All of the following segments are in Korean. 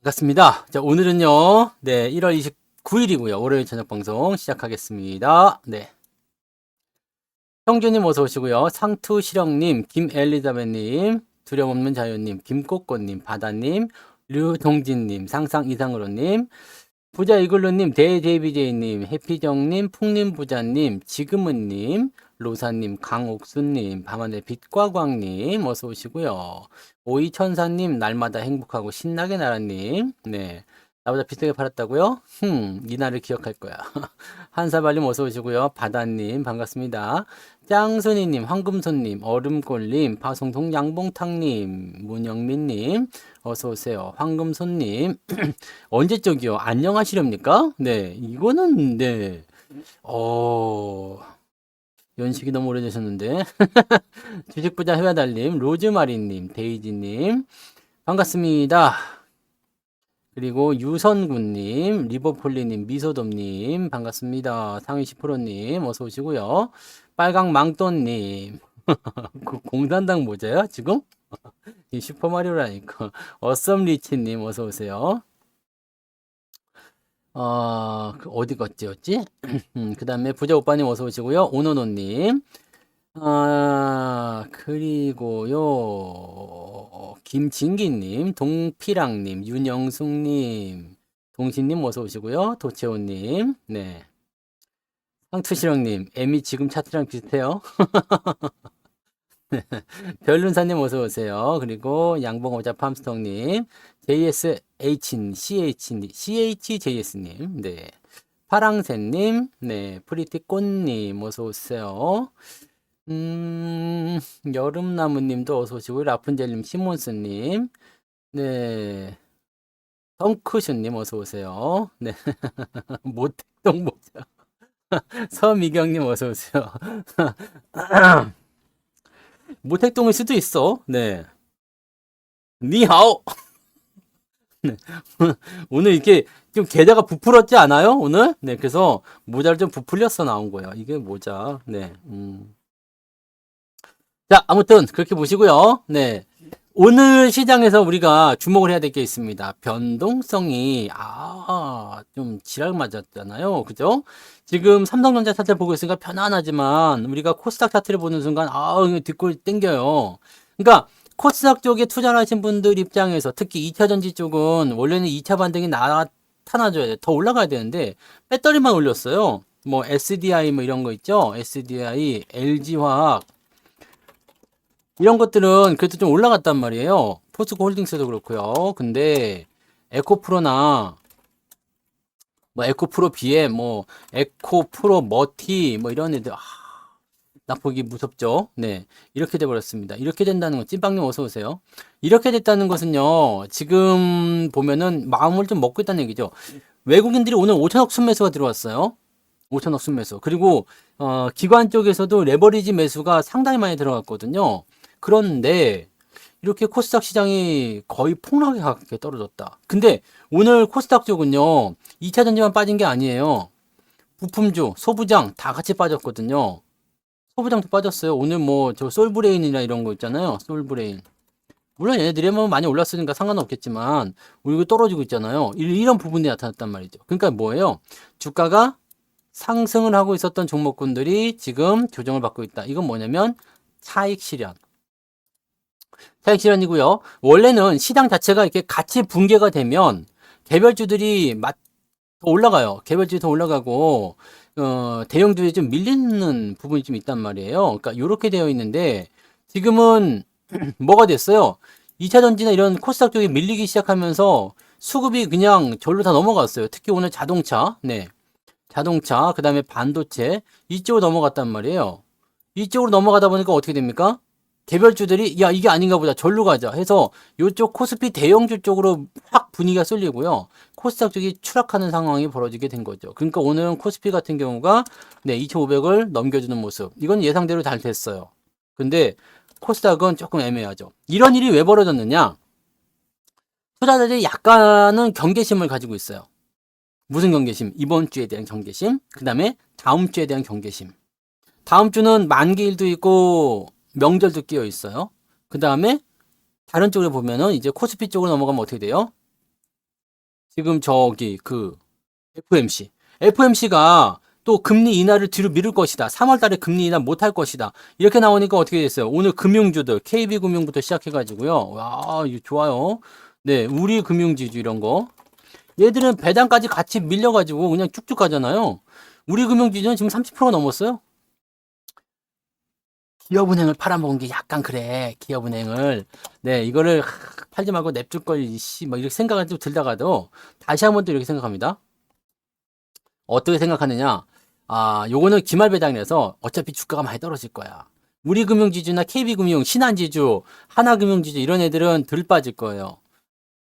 반갑습니다. 자, 오늘은요, 네, 1월 29일이고요. 월요일 저녁 방송 시작하겠습니다. 네. 형주님 어서 오시고요. 상투실령님, 김엘리자베님, 두려움없는 자유님, 김꽃꽃님, 바다님, 류동진님, 상상 이상으로님, 부자 이글루님, 대제비제이님, 해피정님, 풍림부자님, 지금은님, 로사님, 강옥수님, 밤하늘 빛과광님, 어서 오시고요. 오이천사님, 날마다 행복하고 신나게 나라님, 네. 나보다 비싸게 팔았다고요? 이 날을 기억할 거야. 한사발님 어서 오시고요. 바다님, 반갑습니다. 짱순이님, 황금손님, 얼음골님, 파송송 양봉탕님, 문영민님, 어서 오세요. 황금손님, 언제 쪽이요? 안녕하시렵니까? 네, 이거는, 네, 어, 연식이 너무 오래되셨는데. 주식부자 회화달님, 로즈마리님, 데이지님, 반갑습니다. 그리고 유선군님, 리버폴리님, 미소돔님, 반갑습니다. 상위 10%님, 어서 오시고요. 빨강망토님, 그 공산당 모자야, 지금? 이 슈퍼마리오라니까. 어썸리치님, 어서 오세요. 어디 갔지였지? 그 다음에 부자 오빠님 어서 오시고요. 오노노님. 그리고요. 김진기님, 동피랑님, 윤영숙님, 동신님 어서 오시고요. 도채호님, 네. 황투시령님, 애미 지금 차트랑 비슷해요. 별룬사님 어서 오세요. 그리고 양봉오자 팜스통님, CHJS님, 네. 파랑새님, 네. 프리티꽃님 어서 오세요. 여름나무님도 어서 오시고, 라푼젤님, 시몬스님, 네. 덩크슛님 어서 오세요. 네. 모택동 모자. 서미경님 어서 오세요. 모택동일 수도 있어. 네. 니하오. 네. 오늘 이렇게 좀 계좌가 부풀었지 않아요? 오늘? 네. 그래서 모자를 좀 부풀려서 나온 거예요. 이게 모자. 네. 자, 아무튼 그렇게 보시고요. 네. 오늘 시장에서 우리가 주목을 해야 될 게 있습니다. 변동성이 좀 지랄 맞았잖아요. 그죠? 지금 삼성전자 차트를 보고 있으니까 편안하지만 우리가 코스닥 차트를 보는 순간 이거 뒷골 땡겨요. 그러니까 코스닥 쪽에 투자를 하신 분들 입장에서 특히 2차 전지 쪽은 원래는 2차 반등이 나타나줘야 돼. 더 올라가야 되는데 배터리만 올렸어요. 뭐 SDI 뭐 이런 거 있죠? SDI, LG화학 이런 것들은 그래도 좀 올라갔단 말이에요. 포스코 홀딩스도 그렇고요. 근데 에코프로나 뭐 에코프로 BM 뭐 에코프로 머티 뭐 이런 애들 나 보기 무섭죠. 네, 이렇게 돼 버렸습니다. 이렇게 된다는 건 찐빵님 어서 오세요. 이렇게 됐다는 것은요. 지금 보면은 마음을 좀 먹고 있다는 얘기죠. 외국인들이 오늘 5천억 순매수가 들어왔어요. 5천억 순매수. 그리고 기관 쪽에서도 레버리지 매수가 상당히 많이 들어갔거든요. 그런데 이렇게 코스닥 시장이 거의 폭락에 가깝게 떨어졌다. 근데 오늘 코스닥 쪽은요. 2차 전지만 빠진 게 아니에요. 부품주, 소부장 다 같이 빠졌거든요. 소부장도 빠졌어요. 오늘 뭐 저 솔브레인이나 이런 거 있잖아요. 솔브레인. 물론 얘네들이 뭐 많이 올랐으니까 상관은 없겠지만 우리 떨어지고 있잖아요. 이런 부분이 나타났단 말이죠. 그러니까 뭐예요? 주가가 상승을 하고 있었던 종목군들이 지금 조정을 받고 있다. 이건 뭐냐면 차익 실현. 차익 실현이고요. 원래는 시장 자체가 이렇게 같이 붕괴가 되면 개별주들이 더 올라가요. 개별주들이 더 올라가고 대형주에 좀 밀리는 부분이 좀 있단 말이에요. 그러니까 이렇게 되어 있는데 지금은 뭐가 됐어요? 2차 전지나 이런 코스닥 쪽이 밀리기 시작하면서 수급이 그냥 절로 다 넘어갔어요. 특히 오늘 자동차, 네. 자동차, 그 다음에 반도체, 이쪽으로 넘어갔단 말이에요. 이쪽으로 넘어가다 보니까 어떻게 됩니까? 개별주들이, 야, 이게 아닌가 보다. 절로 가자. 해서 이쪽 코스피 대형주 쪽으로 확 분위기가 쏠리고요. 코스닥 쪽이 추락하는 상황이 벌어지게 된 거죠. 그러니까 오늘은 코스피 같은 경우가, 네, 2,500을 넘겨주는 모습. 이건 예상대로 잘 됐어요. 근데 코스닥은 조금 애매하죠. 이런 일이 왜 벌어졌느냐? 투자자들이 약간은 경계심을 가지고 있어요. 무슨 경계심? 이번 주에 대한 경계심, 그 다음에 다음 주에 대한 경계심. 다음 주는 만기일도 있고 명절도 끼어 있어요. 그 다음에 다른 쪽으로 보면은 이제 코스피 쪽으로 넘어가면 어떻게 돼요? 지금 저기 그 FMC가 또 금리 인하를 뒤로 미룰 것이다. 3월 달에 금리 인하 못할 것이다. 이렇게 나오니까 어떻게 됐어요? 오늘 금융주들, KB금융부터 시작해가지고요. 와, 이거 좋아요. 네, 우리 금융지주 이런 거. 얘들은 배당까지 같이 밀려가지고 그냥 쭉쭉 가잖아요. 우리 금융지주는 지금 30%가 넘었어요. 기업은행을 팔아먹은 게 약간 그래. 기업은행을. 네, 이거를 팔지 말고 냅둘 걸, 씨, 뭐 이렇게 생각이 좀 들다가도 다시 한번 또 이렇게 생각합니다. 어떻게 생각하느냐? 아, 요거는 기말 배당이라서 어차피 주가가 많이 떨어질 거야. 우리금융지주나 KB금융, 신한지주, 하나금융지주 이런 애들은 덜 빠질 거예요.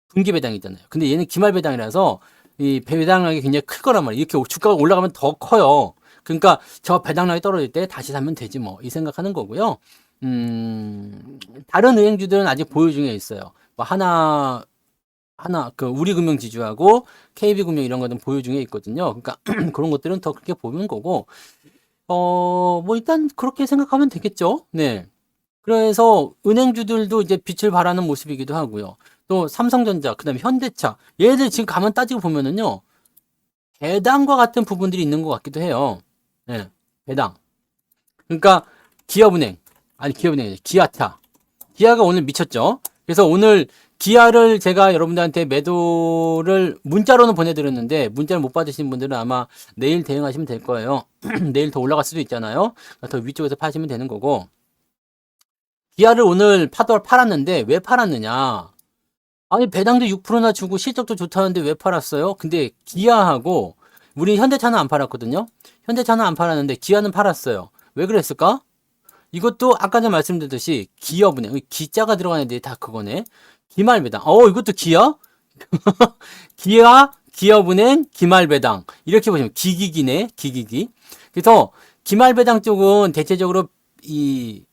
분기 배당이잖아요. 근데 얘는 기말 배당이라서 이 배당량이 굉장히 클 거란 말이에요. 이렇게 주가가 올라가면 더 커요. 그러니까 저 배당량이 떨어질 때 다시 사면 되지 뭐 이 생각하는 거고요. 다른 은행주들은 아직 보유 중에 있어요. 뭐 그 우리금융지주하고 KB금융 이런 거는 보유 중에 있거든요. 그러니까 그런 것들은 더 그렇게 보는 거고 뭐 일단 그렇게 생각하면 되겠죠. 네. 그래서 은행주들도 이제 빛을 발하는 모습이기도 하고요. 또 삼성전자, 그다음에 현대차 얘들 지금 가만 따지고 보면은요. 배당과 같은 부분들이 있는 것 같기도 해요. 네. 배당. 그러니까 기업은행 아니 기업은행 기아차. 기아가 오늘 미쳤죠. 그래서 오늘 기아를 제가 여러분들한테 매도를 문자로는 보내드렸는데 문자를 못 받으신 분들은 아마 내일 대응하시면 될 거예요. 내일 더 올라갈 수도 있잖아요. 더 위쪽에서 파시면 되는 거고 기아를 오늘 팔았는데 왜 팔았느냐? 아니 배당도 6%나 주고 실적도 좋다는데 왜 팔았어요? 근데 기아하고 우리 현대차는 안 팔았거든요. 현대차는 안 팔았는데 기아는 팔았어요. 왜 그랬을까? 이것도 아까 전에 말씀드렸듯이 기업은행 기자가 들어가는데 다 그거네. 기말배당. 이것도 기아? 기업은행, 기말배당. 이렇게 보시면 기기기네. 기기기. 그래서 기말배당 쪽은 대체적으로 이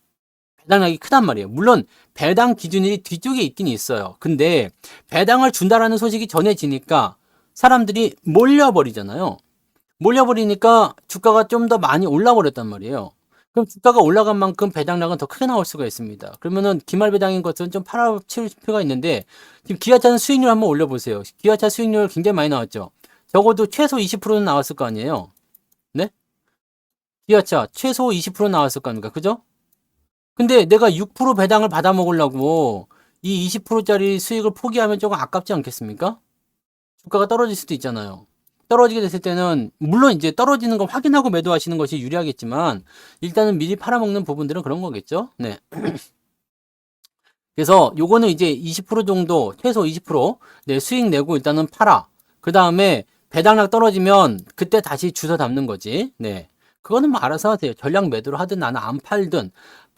배당량이 크단 말이에요. 물론 배당 기준이 뒤쪽에 있긴 있어요. 근데 배당을 준다라는 소식이 전해지니까 사람들이 몰려버리잖아요. 몰려버리니까 주가가 좀 더 많이 올라버렸단 말이에요. 그럼 주가가 올라간 만큼 배당량은 더 크게 나올 수가 있습니다. 그러면은 기말 배당인 것은 좀 팔아칠 필요가 있는데 지금 기아차는 수익률 한번 올려보세요. 기아차 수익률 굉장히 많이 나왔죠. 적어도 최소 20%는 나왔을 거 아니에요. 네? 기아차 최소 20% 나왔을 거 아닙니까? 그죠? 근데 내가 6% 배당을 받아 먹으려고 이 20%짜리 수익을 포기하면 조금 아깝지 않겠습니까? 주가가 떨어질 수도 있잖아요. 떨어지게 됐을 때는 물론 이제 떨어지는 걸 확인하고 매도하시는 것이 유리하겠지만 일단은 미리 팔아먹는 부분들은 그런 거겠죠. 네. 그래서 요거는 이제 20% 정도 최소 20% 네, 수익 내고 일단은 팔아. 그 다음에 배당량 떨어지면 그때 다시 주워 담는 거지. 네. 그거는 뭐 알아서 하세요. 전량 매도를 하든 나는 안 팔든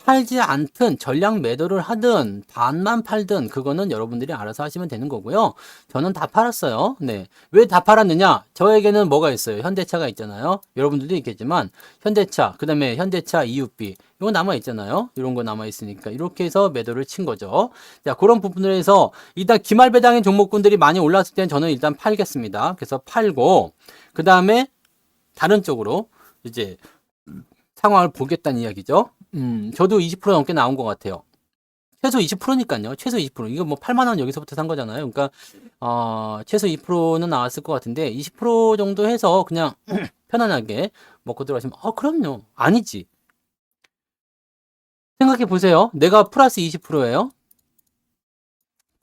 팔지 않든 전량 매도를 하든 반만 팔든 그거는 여러분들이 알아서 하시면 되는 거고요. 저는 다 팔았어요. 네. 왜 다 팔았느냐? 저에게는 뭐가 있어요? 현대차가 있잖아요. 여러분들도 있겠지만 현대차, 그다음에 현대차 EUB 이거 남아 있잖아요. 이런 거 남아 있으니까 이렇게 해서 매도를 친 거죠. 자, 그런 부분에서 일단 기말 배당의 종목군들이 많이 올랐을 때는 저는 일단 팔겠습니다. 그래서 팔고 그다음에 다른 쪽으로 이제 상황을 보겠다는 이야기죠. 저도 20% 넘게 나온 것 같아요. 최소 20%니까요. 최소 20%. 이거 뭐 8만 원 여기서부터 산 거잖아요. 그러니까 최소 2%는 나왔을 것 같은데 20% 정도 해서 그냥 편안하게 먹고 들어가시면 그럼요. 아니지. 생각해 보세요. 내가 플러스 20%예요.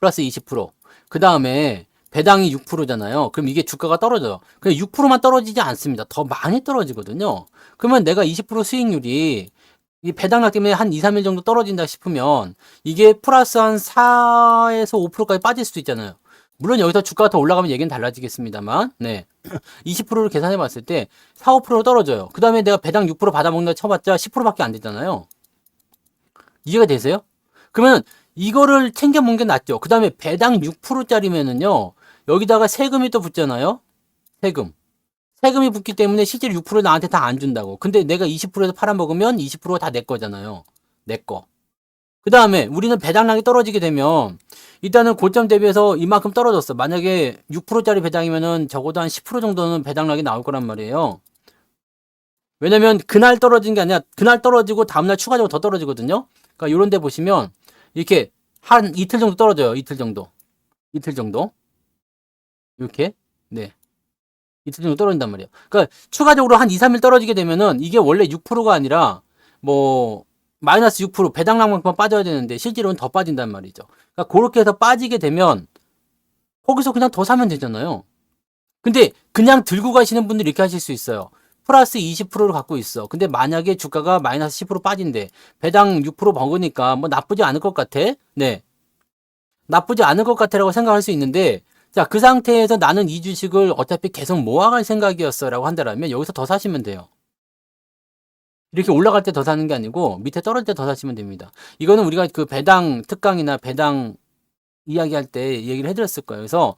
플러스 20%. 그 다음에 배당이 6%잖아요. 그럼 이게 주가가 떨어져요. 그냥 6%만 떨어지지 않습니다. 더 많이 떨어지거든요. 그러면 내가 20% 수익률이 이 배당량 때문에 한 2, 3일 정도 떨어진다 싶으면 이게 플러스 한 4에서 5%까지 빠질 수도 있잖아요. 물론 여기서 주가가 더 올라가면 얘기는 달라지겠습니다만, 네. 20%를 계산해 봤을 때 4, 5% 떨어져요. 그 다음에 내가 배당 6% 받아먹는다 쳐봤자 10%밖에 안 되잖아요. 이해가 되세요? 그러면 이거를 챙겨 먹는 게 낫죠. 그 다음에 배당 6%짜리면은요, 여기다가 세금이 또 붙잖아요? 세금. 세금이 붙기 때문에 실제로 6% 나한테 다 안 준다고. 근데 내가 20%에서 팔아먹으면 20%가 다 내 거잖아요. 내 거. 그 다음에 우리는 배당량이 떨어지게 되면 일단은 고점 대비해서 이만큼 떨어졌어. 만약에 6%짜리 배당이면은 적어도 한 10% 정도는 배당량이 나올 거란 말이에요. 왜냐면 그날 떨어진 게 아니라 그날 떨어지고 다음날 추가적으로 더 떨어지거든요. 그러니까 요런 데 보시면 이렇게 한 이틀 정도 떨어져요. 이틀 정도. 이틀 정도. 이렇게. 네. 이틀 정도 떨어진단 말이에요. 그러니까 추가적으로 한 2, 3일 떨어지게 되면은 이게 원래 6%가 아니라 뭐 마이너스 6% 배당량만큼 빠져야 되는데 실제로는 더 빠진단 말이죠. 그러니까 그렇게 해서 빠지게 되면 거기서 그냥 더 사면 되잖아요. 근데 그냥 들고 가시는 분들이 이렇게 하실 수 있어요. 플러스 20%를 갖고 있어. 근데 만약에 주가가 마이너스 10% 빠진대. 배당 6% 먹으니까 뭐 나쁘지 않을 것 같아. 네. 나쁘지 않을 것 같아라고 생각할 수 있는데, 자, 그 상태에서 나는 이 주식을 어차피 계속 모아갈 생각이었어 라고 한다면 여기서 더 사시면 돼요. 이렇게 올라갈 때 더 사는 게 아니고 밑에 떨어질 때 더 사시면 됩니다. 이거는 우리가 그 배당 특강이나 배당 이야기할 때 얘기를 해드렸을 거예요. 그래서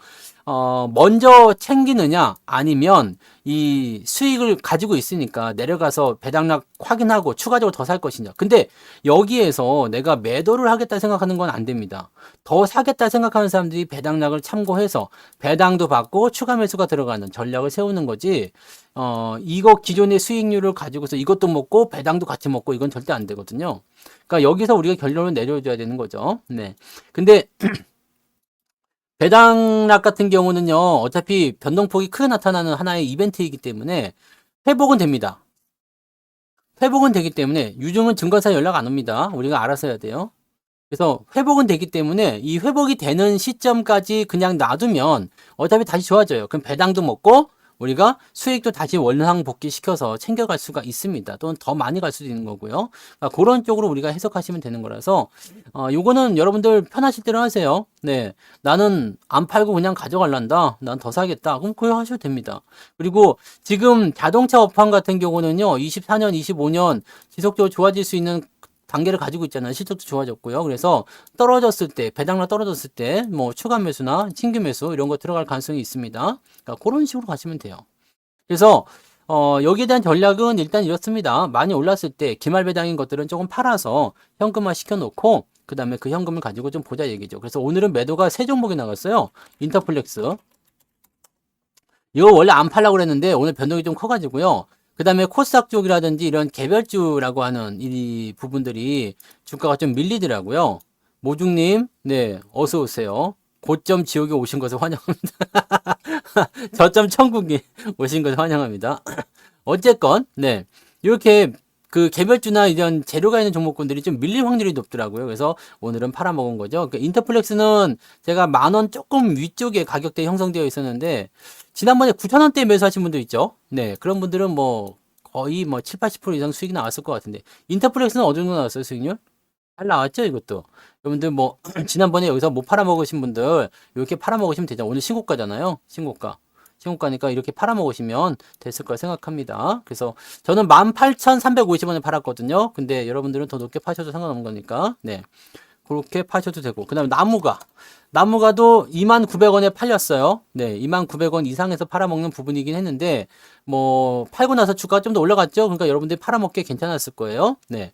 먼저 챙기느냐 아니면 이 수익을 가지고 있으니까 내려가서 배당락 확인하고 추가적으로 더 살 것이냐. 근데 여기에서 내가 매도를 하겠다 생각하는 건 안 됩니다. 더 사겠다 생각하는 사람들이 배당락을 참고해서 배당도 받고 추가 매수가 들어가는 전략을 세우는 거지. 이거 기존의 수익률을 가지고서 이것도 먹고 배당도 같이 먹고 이건 절대 안 되거든요. 그러니까 여기서 우리가 결론을 내려줘야 되는 거죠. 네. 근데 배당락 같은 경우는요, 어차피 변동폭이 크게 나타나는 하나의 이벤트이기 때문에 회복은 됩니다. 회복은 되기 때문에 유증은 증권사에 연락 안 옵니다. 우리가 알아서 해야 돼요. 그래서 회복은 되기 때문에 이 회복이 되는 시점까지 그냥 놔두면 어차피 다시 좋아져요. 그럼 배당도 먹고 우리가 수익도 다시 원상 복귀시켜서 챙겨갈 수가 있습니다. 또는 더 많이 갈 수도 있는 거고요. 그러니까 그런 쪽으로 우리가 해석하시면 되는 거라서 요거는 여러분들 편하실 대로 하세요. 네, 나는 안 팔고 그냥 가져갈란다. 난 더 사겠다. 그럼 그거 하셔도 됩니다. 그리고 지금 자동차 업황 같은 경우는요, 24년, 25년 지속적으로 좋아질 수 있는 단계를 가지고 있잖아요. 실적도 좋아졌고요. 그래서 떨어졌을 때, 배당량 떨어졌을 때, 뭐 추가 매수나 신규 매수 이런 거 들어갈 가능성이 있습니다. 그러니까 그런 식으로 가시면 돼요. 그래서 여기에 대한 전략은 일단 이렇습니다. 많이 올랐을 때 기말 배당인 것들은 조금 팔아서 현금화 시켜놓고 그 다음에 그 현금을 가지고 좀 보자 얘기죠. 그래서 오늘은 매도가 세 종목이 나갔어요. 인터플렉스. 이거 원래 안 팔려고 그랬는데 오늘 변동이 좀 커가지고요. 그 다음에 코스닥 쪽이라든지 이런 개별주라고 하는 이 부분들이 주가가 좀 밀리더라고요. 모중님, 네, 어서 오세요. 고점 지옥에 오신 것을 환영합니다. 저점 천국에 오신 것을 환영합니다. 어쨌건, 네, 이렇게 그 개별주나 이런 재료가 있는 종목군들이 좀 밀릴 확률이 높더라고요. 그래서 오늘은 팔아먹은 거죠. 그 인터플렉스는 제가 10,000원 조금 위쪽에 가격대 형성되어 있었는데 지난번에 9,000원대 매수하신 분들 있죠. 네, 그런 분들은 뭐 거의 뭐 7, 80% 이상 수익이 나왔을 것 같은데 인터플렉스는 어느 정도 나왔어요, 수익률? 잘 나왔죠, 이것도. 여러분들 뭐 지난번에 여기서 못 팔아먹으신 분들 이렇게 팔아먹으시면 되죠. 오늘 신고가잖아요. 신고가. 신고가니까 이렇게 팔아먹으시면 됐을 거라 생각합니다. 그래서 저는 18,350원에 팔았거든요. 근데 여러분들은 더 높게 파셔도 상관없는 거니까. 네. 그렇게 파셔도 되고. 그 다음에 나무가도 29,000원에 팔렸어요. 네. 29,000원 이상에서 팔아먹는 부분이긴 했는데, 뭐, 팔고 나서 주가가 좀 더 올라갔죠? 그러니까 여러분들이 팔아먹기 괜찮았을 거예요. 네.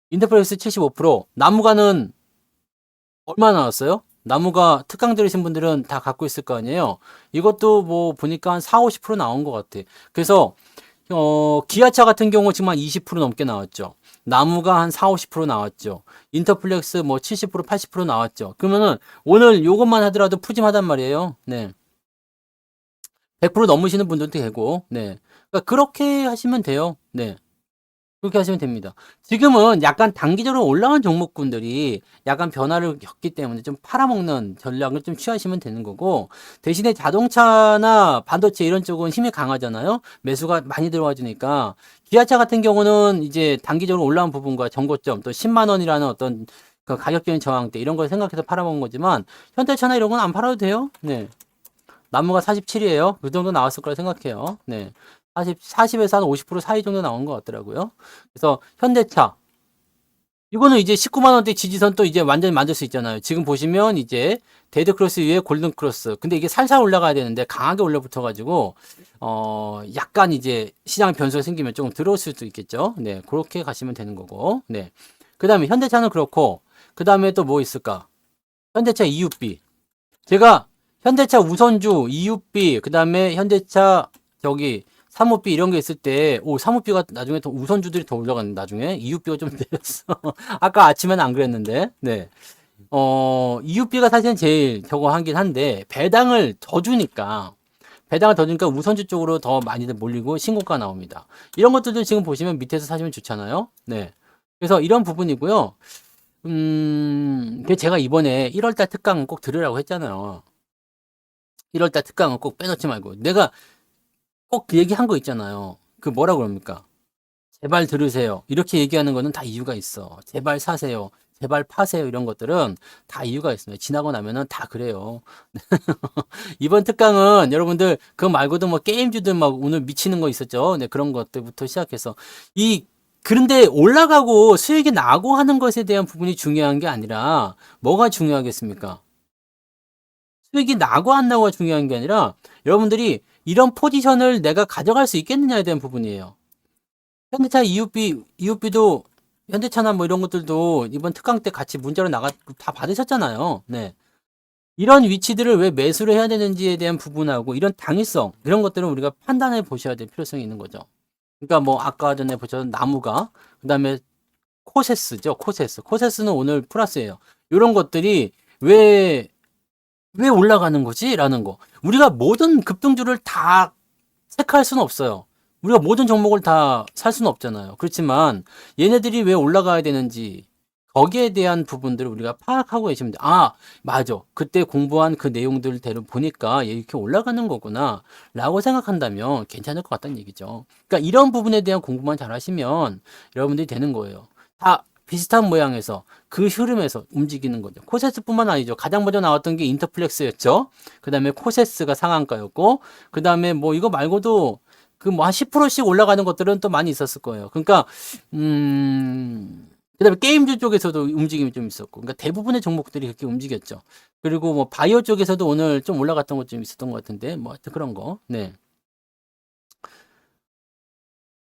인터플렉스 75%, 나무가는 얼마 나왔어요? 나무가 특강 들으신 분들은 다 갖고 있을 거 아니에요? 이것도 뭐 보니까 한 4, 50% 나온 것 같아. 그래서 기아차 같은 경우 지금 한 20% 넘게 나왔죠. 나무가 한 4, 50% 나왔죠. 인터플렉스 뭐 70%, 80% 나왔죠. 그러면은 오늘 요것만 하더라도 푸짐하단 말이에요. 네. 100% 넘으시는 분들도 되고, 네. 그러니까 그렇게 하시면 돼요. 네. 그렇게 하시면 됩니다. 지금은 약간 단기적으로 올라간 종목군들이 약간 변화를 겪기 때문에 좀 팔아먹는 전략을 좀 취하시면 되는 거고, 대신에 자동차나 반도체 이런 쪽은 힘이 강하잖아요. 매수가 많이 들어와 주니까 기아차 같은 경우는 이제 단기적으로 올라온 부분과 정고점 또 10만 원이라는 어떤 그 가격적인 저항대 이런 걸 생각해서 팔아먹은 거지만 현대차나 이런 건 안 팔아도 돼요. 네. 나무가 47이에요. 그 정도 나왔을 거라 생각해요. 네. 40에서 한 50% 사이 정도 나온 것 같더라고요. 그래서 현대차. 이거는 이제 19만 원대 지지선 또 이제 완전히 만들 수 있잖아요. 지금 보시면 이제 데드 크로스 위에 골든 크로스. 근데 이게 살살 올라가야 되는데 강하게 올라붙어 가지고 약간 이제 시장 변수가 생기면 조금 들어올 수도 있겠죠. 네. 그렇게 가시면 되는 거고. 네. 그다음에 현대차는 그렇고 그다음에 또 뭐 있을까? 현대차 EUB. 제가 현대차 우선주, EUB, 그다음에 현대차 저기 사모비 이런 게 있을 때, 사모비가 나중에 더 우선주들이 더 올라가는 나중에 EUB가 좀 내렸어. 아까 아침에는 안 그랬는데, 네. EUB가 사실은 제일 저거 하긴 한데, 배당을 더 주니까 우선주 쪽으로 더 많이들 몰리고 신고가 나옵니다. 이런 것들도 지금 보시면 밑에서 사시면 좋잖아요. 네. 그래서 이런 부분이고요. 제가 이번에 1월달 특강은 꼭 들으라고 했잖아요. 1월달 특강은 꼭 빼놓지 말고. 내가 꼭 그 얘기한 거 있잖아요. 그 뭐라 그럽니까? 제발 들으세요. 이렇게 얘기하는 거는 다 이유가 있어. 제발 사세요. 제발 파세요. 이런 것들은 다 이유가 있습니다. 지나고 나면은 다 그래요. 이번 특강은 여러분들 그거 말고도 뭐 게임주들 막 오늘 미치는 거 있었죠. 네, 그런 것들부터 시작해서 그런데 올라가고 수익이 나고 하는 것에 대한 부분이 중요한 게 아니라 뭐가 중요하겠습니까? 수익이 나고 안 나고가 중요한 게 아니라 여러분들이 이런 포지션을 내가 가져갈 수 있겠느냐에 대한 부분이에요. 현대차 EUB도 현대차나 뭐 이런 것들도 이번 특강 때 같이 문자로 다 받으셨잖아요. 네. 이런 위치들을 왜 매수를 해야 되는지에 대한 부분하고 이런 당위성 이런 것들은 우리가 판단해 보셔야 될 필요성이 있는 거죠. 그러니까 뭐 아까 전에 보셨던 나무가 그다음에 코세스죠. 코세스는 오늘 플러스예요. 이런 것들이 왜 올라가는 거지? 라는 거. 우리가 모든 급등주를 다 체크할 수는 없어요. 우리가 모든 종목을 다 살 수는 없잖아요. 그렇지만 얘네들이 왜 올라가야 되는지 거기에 대한 부분들을 우리가 파악하고 계시면 돼. 아, 맞아. 그때 공부한 그 내용들대로 보니까 이렇게 올라가는 거구나. 라고 생각한다면 괜찮을 것 같다는 얘기죠. 그러니까 이런 부분에 대한 공부만 잘 하시면 여러분들이 되는 거예요. 다 비슷한 모양에서 그 흐름에서 움직이는 거죠. 코세스뿐만 아니죠. 가장 먼저 나왔던 게 인터플렉스였죠. 그 다음에 코세스가 상한가였고, 그 다음에 뭐 이거 말고도 그 뭐 한 10%씩 올라가는 것들은 또 많이 있었을 거예요. 그러니까 그다음에 게임주 쪽에서도 움직임이 좀 있었고, 그러니까 대부분의 종목들이 그렇게 움직였죠. 그리고 뭐 바이오 쪽에서도 오늘 좀 올라갔던 것 좀 있었던 것 같은데, 뭐 하여튼 그런 거. 네.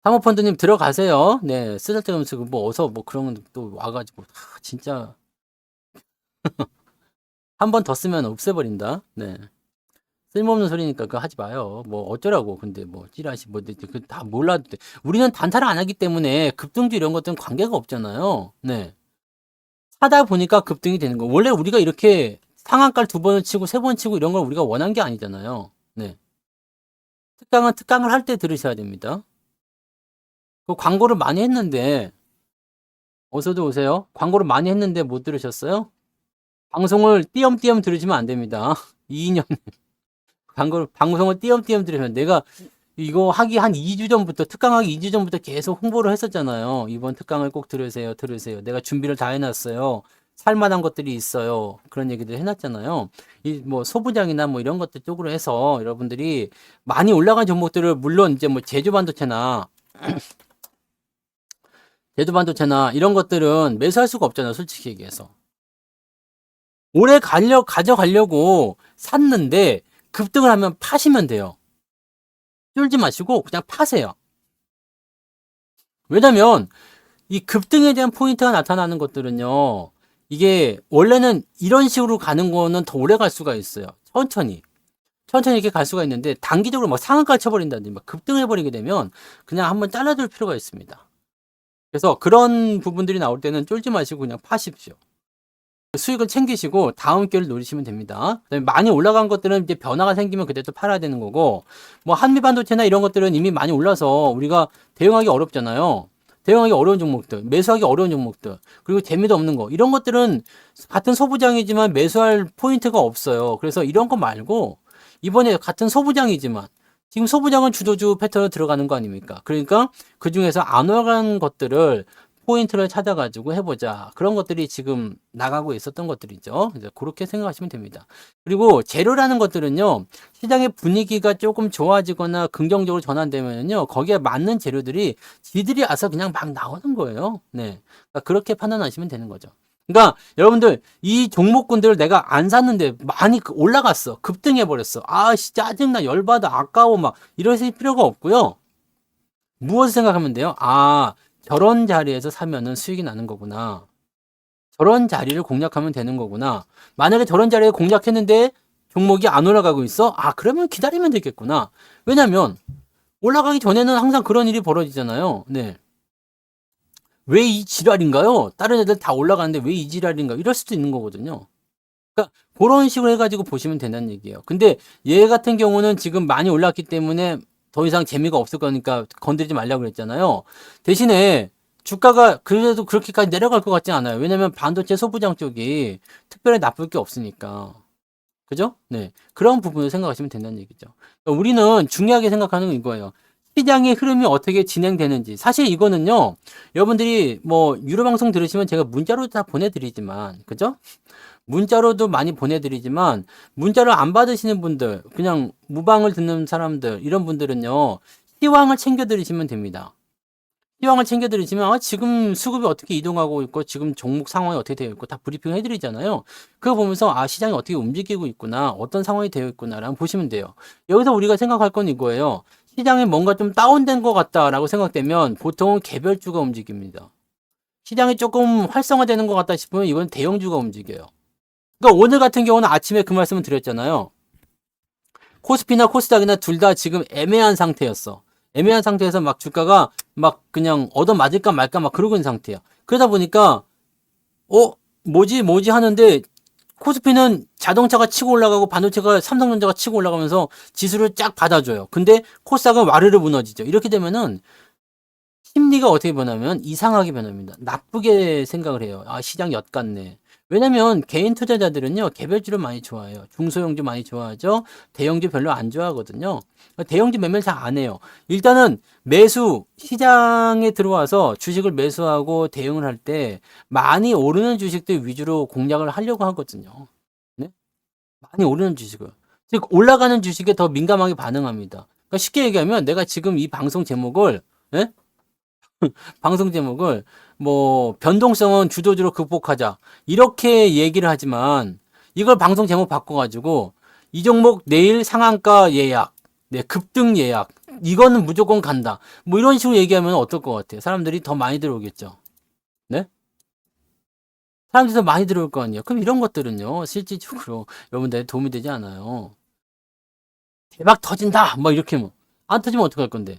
사모펀드님 들어가세요. 네, 쓰잘데없이 뭐 어서 뭐 그런 또 와가지고 진짜 한 번 더 쓰면 없애버린다. 네. 쓸모없는 소리니까 그거 하지 마요. 뭐 어쩌라고. 근데 뭐 찌라시 뭐 다 몰라도 돼. 우리는 단타를 안 하기 때문에 급등주 이런 것들은 관계가 없잖아요. 네. 하다 보니까 급등이 되는 거. 원래 우리가 이렇게 상한가를 2번을 치고 3번 치고 이런 걸 우리가 원한 게 아니잖아요. 네. 특강은 특강을 할 때 들으셔야 됩니다. 그 광고를 많이 했는데 어서도 오세요. 광고를 많이 했는데 못 들으셨어요? 방송을 띄엄띄엄 들으시면 안 됩니다. 2년 방송을 띄엄띄엄 들으면 내가 이거 하기 한 2주 전부터 특강하기 2주 전부터 계속 홍보를 했었잖아요. 이번 특강을 꼭 들으세요. 내가 준비를 다 해놨어요. 살만한 것들이 있어요. 그런 얘기들 해놨잖아요. 이 뭐 소부장이나 뭐 이런 것들 쪽으로 해서 여러분들이 많이 올라간 종목들을 물론 이제 뭐 제주반도체나 이런 것들은 매수할 수가 없잖아요. 솔직히 얘기해서. 오래 가져가려고 샀는데 급등을 하면 파시면 돼요. 쫄지 마시고 그냥 파세요. 왜냐면 이 급등에 대한 포인트가 나타나는 것들은요. 이게 원래는 이런 식으로 가는 거는 더 오래 갈 수가 있어요. 천천히 이렇게 갈 수가 있는데 단기적으로 막 상한가 쳐버린다든지 막 급등해버리게 되면 그냥 한번 잘라둘 필요가 있습니다. 그래서 그런 부분들이 나올 때는 쫄지 마시고 그냥 파십시오. 수익을 챙기시고 다음 기회를 노리시면 됩니다. 그다음에 많이 올라간 것들은 이제 변화가 생기면 그때 또 팔아야 되는 거고, 뭐 한미반도체나 이런 것들은 이미 많이 올라서 우리가 대응하기 어렵잖아요. 대응하기 어려운 종목들, 매수하기 어려운 종목들, 그리고 재미도 없는 거, 이런 것들은 같은 소부장이지만 매수할 포인트가 없어요. 그래서 이런 거 말고 이번에 같은 소부장이지만 지금 소부장은 주도주 패턴으로 들어가는 거 아닙니까? 그러니까 그 중에서 안 올라간 것들을 포인트를 찾아가지고 해보자. 그런 것들이 지금 나가고 있었던 것들이죠. 이제 그렇게 생각하시면 됩니다. 그리고 재료라는 것들은요, 시장의 분위기가 조금 좋아지거나 긍정적으로 전환되면요, 거기에 맞는 재료들이 지들이 와서 그냥 막 나오는 거예요. 네. 그러니까 그렇게 판단하시면 되는 거죠. 그러니까 여러분들 이 종목군들을 내가 안 샀는데 많이 올라갔어. 급등해버렸어. 씨 짜증나 열받아 아까워 막 이러실 필요가 없고요. 무엇을 생각하면 돼요? 저런 자리에서 사면은 수익이 나는 거구나. 저런 자리를 공략하면 되는 거구나. 만약에 저런 자리에 공략했는데 종목이 안 올라가고 있어? 그러면 기다리면 되겠구나. 왜냐면 올라가기 전에는 항상 그런 일이 벌어지잖아요. 네. 왜 이 지랄인가요? 다른 애들 다 올라가는데 왜 이 지랄인가? 이럴 수도 있는 거거든요. 그러니까 그런 식으로 해가지고 보시면 된다는 얘기예요. 근데 얘 같은 경우는 지금 많이 올랐기 때문에 더 이상 재미가 없을 거니까 건드리지 말라고 그랬잖아요. 대신에 주가가 그래도 그렇게까지 내려갈 것 같지 않아요. 왜냐면 반도체 소부장 쪽이 특별히 나쁠 게 없으니까. 그죠? 네. 그런 부분을 생각하시면 된다는 얘기죠. 그러니까 우리는 중요하게 생각하는 건 이거예요. 시장의 흐름이 어떻게 진행되는지. 사실 이거는요, 여러분들이 뭐, 유료 방송 들으시면 제가 문자로 다 보내드리지만, 그죠? 문자로도 많이 보내드리지만, 문자를 안 받으시는 분들, 그냥 무방을 듣는 사람들, 이런 분들은요, 시황을 챙겨 들으시면 됩니다. 시황을 챙겨 드리지만 지금 수급이 어떻게 이동하고 있고 지금 종목 상황이 어떻게 되어 있고 다 브리핑 해드리잖아요. 그거 보면서 시장이 어떻게 움직이고 있구나, 어떤 상황이 되어 있구나라고 보시면 돼요. 여기서 우리가 생각할 건 이거예요. 시장이 뭔가 좀 다운된 것 같다라고 생각되면 보통은 개별주가 움직입니다. 시장이 조금 활성화되는 것 같다 싶으면 이건 대형주가 움직여요. 그러니까 오늘 같은 경우는 아침에 그 말씀을 드렸잖아요. 코스피나 코스닥이나 둘 다 지금 애매한 상태였어. 애매한 상태에서 막 주가가 막 그냥 얻어맞을까 말까 막 그러고 있는 상태야. 그러다 보니까 뭐지 하는데 코스피는 자동차가 치고 올라가고 반도체가 삼성전자가 치고 올라가면서 지수를 쫙 받아줘요. 근데 코스닥은 와르르 무너지죠. 이렇게 되면은 심리가 어떻게 변하면 이상하게 변합니다. 나쁘게 생각을 해요. 시장 엿같네. 왜냐면 개인 투자자들은요, 개별주를 많이 좋아해요. 중소형주 많이 좋아하죠. 대형주 별로 안 좋아하거든요. 대형주 매매를 잘 안 해요. 일단은 시장에 들어와서 주식을 매수하고 대응을 할 때 많이 오르는 주식들 위주로 공략을 하려고 하거든요. 네? 많이 오르는 주식을. 즉, 올라가는 주식에 더 민감하게 반응합니다. 그러니까 쉽게 얘기하면 내가 지금 이 방송 제목을, 예? 방송 제목을 뭐 변동성은 주도주로 극복하자 이렇게 얘기를 하지만 이걸 방송 제목 바꿔가지고 이 종목 내일 상한가 예약, 네, 급등 예약 이거는 무조건 간다 뭐 이런 식으로 얘기하면 어떨 것 같아요? 사람들이 더 많이 들어오겠죠. 네? 사람들이 더 많이 들어올 거 아니에요. 그럼 이런 것들은요 실질적으로 여러분들 도움이 되지 않아요. 대박 터진다 뭐 이렇게 뭐 안 터지면 어떡할 건데.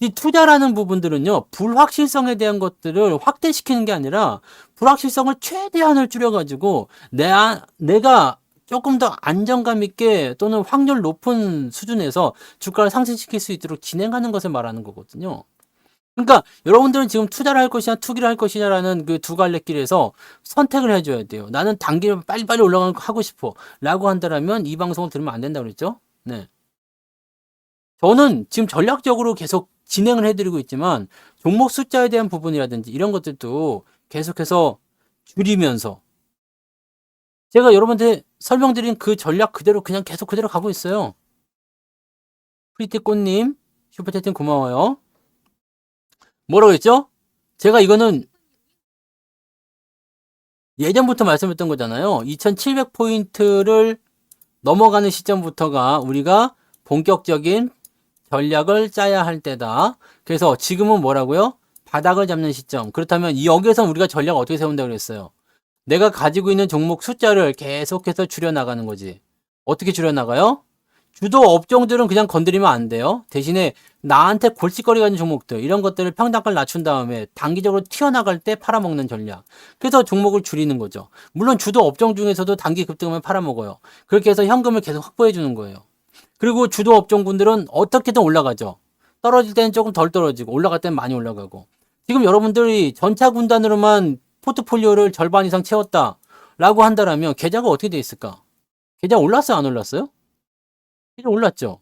이 투자라는 부분들은요, 불확실성에 대한 것들을 확대시키는 게 아니라, 불확실성을 최대한을 줄여가지고, 내가 조금 더 안정감 있게 또는 확률 높은 수준에서 주가를 상승시킬 수 있도록 진행하는 것을 말하는 거거든요. 그러니까 여러분들은 지금 투자를 할 것이냐 투기를 할 것이냐라는 그 두 갈래 길에서 선택을 해줘야 돼요. 나는 단기를 빨리빨리 올라가는 거 하고 싶어 라고 한다면 이 방송을 들으면 안 된다고 그랬죠. 네. 저는 지금 전략적으로 계속 진행을 해드리고 있지만 종목 숫자에 대한 부분이라든지 이런 것들도 계속해서 줄이면서 제가 여러분한테 설명드린 그 전략 그대로 그냥 계속 그대로 가고 있어요. 프리티꽃님 슈퍼채팅 고마워요. 뭐라고 했죠? 제가 이거는 예전부터 말씀했던 거잖아요. 2700포인트를 넘어가는 시점부터가 우리가 본격적인 전략을 짜야 할 때다. 그래서 지금은 뭐라고요? 바닥을 잡는 시점. 그렇다면 여기에서 우리가 전략을 어떻게 세운다고 그랬어요? 내가 가지고 있는 종목 숫자를 계속해서 줄여나가는 거지. 어떻게 줄여나가요? 주도 업종들은 그냥 건드리면 안 돼요. 대신에 나한테 골칫거리가 있는 종목들 이런 것들을 평단가를 낮춘 다음에 단기적으로 튀어나갈 때 팔아먹는 전략. 그래서 종목을 줄이는 거죠. 물론 주도 업종 중에서도 단기 급등하면 팔아먹어요. 그렇게 해서 현금을 계속 확보해 주는 거예요. 그리고 주도 업종군들은 어떻게든 올라가죠. 떨어질 때는 조금 덜 떨어지고 올라갈 때는 많이 올라가고. 지금 여러분들이 전차 군단으로만 포트폴리오를 절반 이상 채웠다라고 한다면 계좌가 어떻게 돼 있을까? 계좌 올랐어요, 안 올랐어요? 계좌 올랐죠.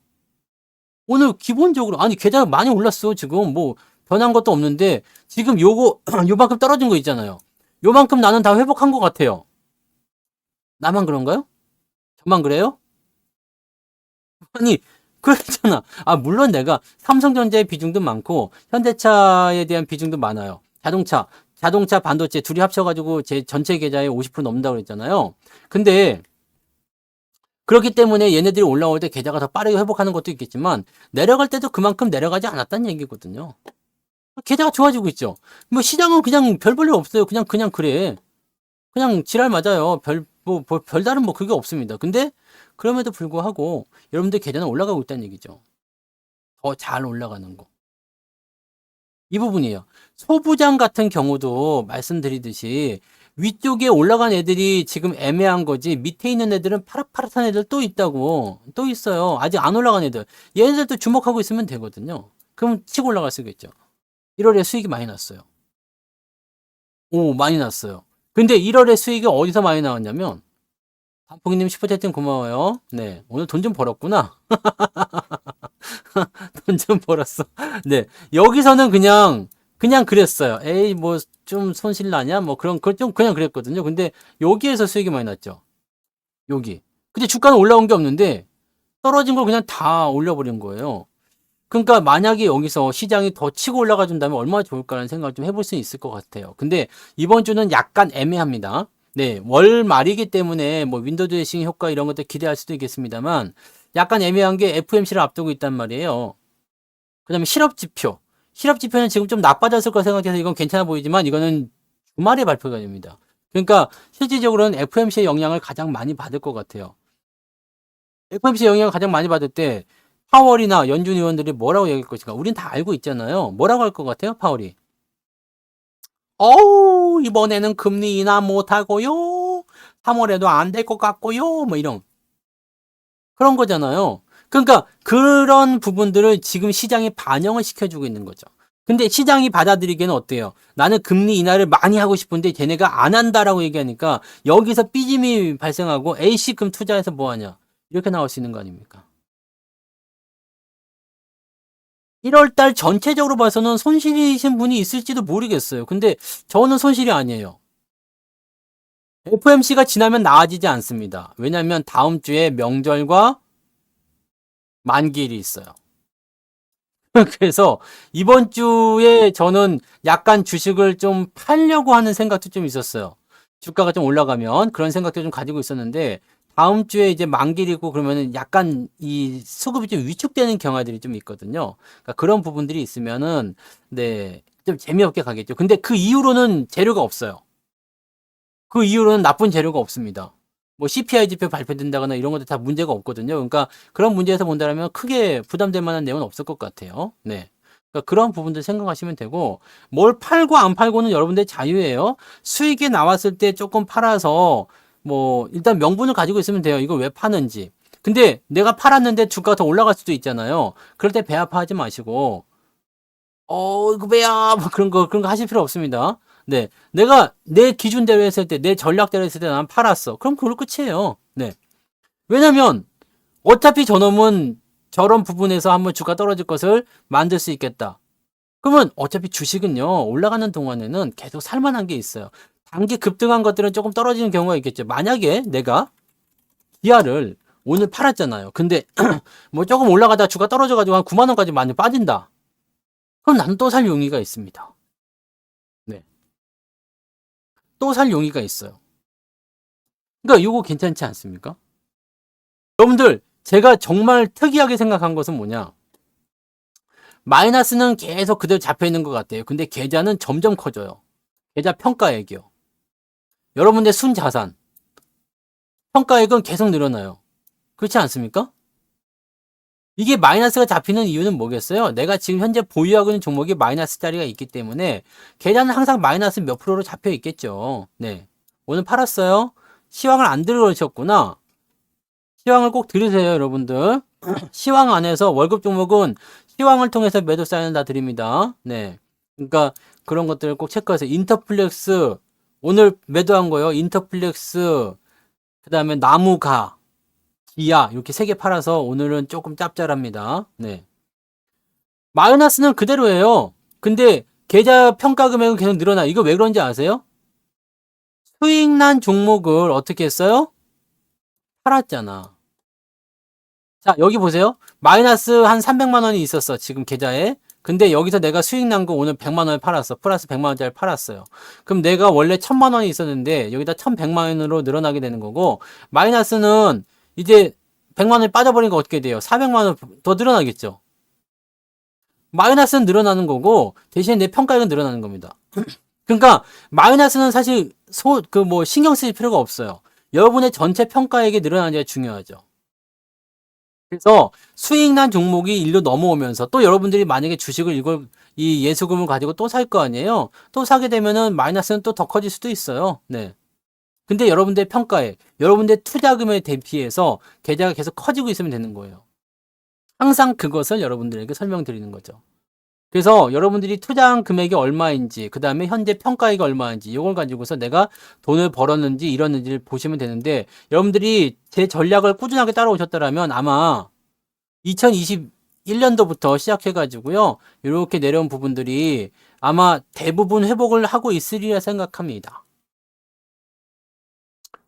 오늘 기본적으로 계좌가 많이 올랐어. 지금 뭐 변한 것도 없는데 지금 요만큼 떨어진 거 있잖아요. 요만큼 나는 다 회복한 것 같아요. 나만 그런가요? 저만 그래요? 아니, 그렇잖아. 물론 내가 삼성전자의 비중도 많고, 현대차에 대한 비중도 많아요. 자동차, 반도체 둘이 합쳐가지고 제 전체 계좌의 50% 넘는다고 그랬잖아요. 근데, 그렇기 때문에 얘네들이 올라올 때 계좌가 더 빠르게 회복하는 것도 있겠지만, 내려갈 때도 그만큼 내려가지 않았다는 얘기거든요. 계좌가 좋아지고 있죠. 뭐 시장은 그냥 별 볼 일 없어요. 그냥 그래. 그냥 지랄 맞아요. 별다른 뭐 그게 없습니다. 근데 그럼에도 불구하고 여러분들 계좌는 올라가고 있다는 얘기죠. 더 잘 올라가는 거. 이 부분이에요. 소부장 같은 경우도 말씀드리듯이 위쪽에 올라간 애들이 지금 애매한 거지 밑에 있는 애들은 파릇파릇한 애들 또 있다고. 또 있어요. 아직 안 올라간 애들. 얘네들도 주목하고 있으면 되거든요. 그럼 치고 올라갈 수 있겠죠. 1월에 수익이 많이 났어요. 오, 많이 났어요. 근데 1월에 수익이 어디서 많이 나왔냐면 단풍이님 슈퍼채팅 고마워요. 네, 오늘 돈 좀 벌었구나. 돈 좀 벌었어. 네, 여기서는 그냥 그랬어요. 에이, 뭐 좀 손실 나냐? 뭐 그런 걸 좀 그냥 그랬거든요. 근데 여기에서 수익이 많이 났죠. 여기. 근데 주가는 올라온 게 없는데 떨어진 걸 그냥 다 올려버린 거예요. 그러니까 만약에 여기서 시장이 더 치고 올라가 준다면 얼마나 좋을까라는 생각을 좀 해볼 수 있을 것 같아요. 근데 이번 주는 약간 애매합니다. 네, 월 말이기 때문에 뭐 윈도우 드레싱 효과 이런 것들 기대할 수도 있겠습니다만 약간 애매한 게 FMC를 앞두고 있단 말이에요. 그다음에 실업지표. 실업지표는 지금 좀 나빠졌을 거 생각해서 이건 괜찮아 보이지만 이거는 주말에 발표가 됩니다. 그러니까 실질적으로는 FMC의 영향을 가장 많이 받을 것 같아요. FMC 영향을 가장 많이 받을 때 파월이나 연준 의원들이 뭐라고 얘기할 것인가? 우린 다 알고 있잖아요. 뭐라고 할 것 같아요, 파월이? 어우, 이번에는 금리 인하 못하고요. 3월에도 안 될 것 같고요. 뭐 이런 그런 거잖아요. 그러니까 그런 부분들을 지금 시장에 반영을 시켜주고 있는 거죠. 근데 시장이 받아들이기에는 어때요? 나는 금리 인하를 많이 하고 싶은데 걔네가 안 한다라고 얘기하니까 여기서 삐짐이 발생하고 A씨금 투자해서 뭐 하냐? 이렇게 나올 수 있는 거 아닙니까? 1월 달 전체적으로 봐서는 손실이신 분이 있을지도 모르겠어요. 근데 저는 손실이 아니에요. FMC가 지나면 나아지지 않습니다. 왜냐하면 다음 주에 명절과 만기일이 있어요. 그래서 이번 주에 저는 약간 주식을 좀 팔려고 하는 생각도 좀 있었어요. 주가가 좀 올라가면 그런 생각도 좀 가지고 있었는데 다음 주에 이제 만기이고 그러면은 약간 이 수급이 좀 위축되는 경향들이 좀 있거든요. 그러니까 그런 부분들이 있으면은 네, 좀 재미없게 가겠죠. 근데 그 이후로는 재료가 없어요. 그 이후로는 나쁜 재료가 없습니다. 뭐 CPI 지표 발표된다거나 이런 것도 다 문제가 없거든요. 그러니까 그런 문제에서 본다면 크게 부담될 만한 내용은 없을 것 같아요. 네. 그러니까 그런 부분들 생각하시면 되고 뭘 팔고 안 팔고는 여러분들 자유예요. 수익이 나왔을 때 조금 팔아서 뭐 일단 명분을 가지고 있으면 돼요. 이걸 왜 파는지. 근데 내가 팔았는데 주가가 더 올라갈 수도 있잖아요. 그럴 때 배 아파하지 마시고 이거 왜야? 뭐 그런 거 하실 필요 없습니다. 네. 내가 내 기준대로 했을 때, 내 전략대로 했을 때 난 팔았어. 그럼 그걸로 끝이에요. 네. 왜냐면, 어차피 저놈은 저런 부분에서 한번 주가 떨어질 것을 만들 수 있겠다. 그러면 어차피 주식은요, 올라가는 동안에는 계속 살만한 게 있어요. 단기 급등한 것들은 조금 떨어지는 경우가 있겠죠. 만약에 내가 기아를 오늘 팔았잖아요. 근데 뭐 조금 올라가다 주가 떨어져가지고 한 9만 원까지 많이 빠진다. 그럼 나는 또 살 용의가 있습니다. 네. 또 살 용의가 있어요. 그러니까 이거 괜찮지 않습니까? 여러분들, 제가 정말 특이하게 생각한 것은 뭐냐? 마이너스는 계속 그대로 잡혀 있는 것 같아요. 근데 계좌는 점점 커져요. 계좌 평가액이요. 여러분의 순자산, 평가액은 계속 늘어나요. 그렇지 않습니까? 이게 마이너스가 잡히는 이유는 뭐겠어요? 내가 지금 현재 보유하고 있는 종목이 마이너스 자리가 있기 때문에 계좌는 항상 마이너스 몇 프로로 잡혀 있겠죠. 네. 오늘 팔았어요. 시황을 안 들으셨구나. 시황을 꼭 들으세요, 여러분들. 시황 안에서 월급 종목은 시황을 통해서 매도 사인을 다 드립니다. 네. 그러니까 그런 것들을 꼭 체크하세요. 인터플렉스, 오늘 매도한 거요. 인터플렉스, 그 다음에 나무가, 기아, 이렇게 세 개 팔아서 오늘은 조금 짭짤합니다. 네. 마이너스는 그대로예요. 근데 계좌 평가 금액은 계속 늘어나. 이거 왜 그런지 아세요? 수익 난 종목을 어떻게 했어요? 팔았잖아. 자, 여기 보세요. 마이너스 한 300만 원이 있었어. 지금 계좌에. 근데 여기서 내가 수익 난 거 오늘 100만 원을 팔았어. 플러스 100만 원짜리 팔았어요. 그럼 내가 원래 1000만 원이 있었는데 여기다 1100만 원으로 늘어나게 되는 거고 마이너스는 이제 100만 원이 빠져버리니까 어떻게 돼요? 400만 원 더 늘어나겠죠. 마이너스는 늘어나는 거고 대신에 내 평가액은 늘어나는 겁니다. 그러니까 마이너스는 사실 뭐 신경 쓸 필요가 없어요. 여러분의 전체 평가액이 늘어나는 게 중요하죠. 그래서 수익 난 종목이 일로 넘어오면서 또 여러분들이 만약에 주식을 이 예수금을 가지고 또 살 거 아니에요? 또 사게 되면은 마이너스는 또 더 커질 수도 있어요. 네. 근데 여러분들의 평가에, 여러분들의 투자금에 대비해서 계좌가 계속 커지고 있으면 되는 거예요. 항상 그것을 여러분들에게 설명드리는 거죠. 그래서 여러분들이 투자한 금액이 얼마인지, 그 다음에 현재 평가액이 얼마인지, 이걸 가지고서 내가 돈을 벌었는지 잃었는지를 보시면 되는데, 여러분들이 제 전략을 꾸준하게 따라오셨더라면 아마 2021년도부터 시작해가지고요, 이렇게 내려온 부분들이 아마 대부분 회복을 하고 있으리라 생각합니다.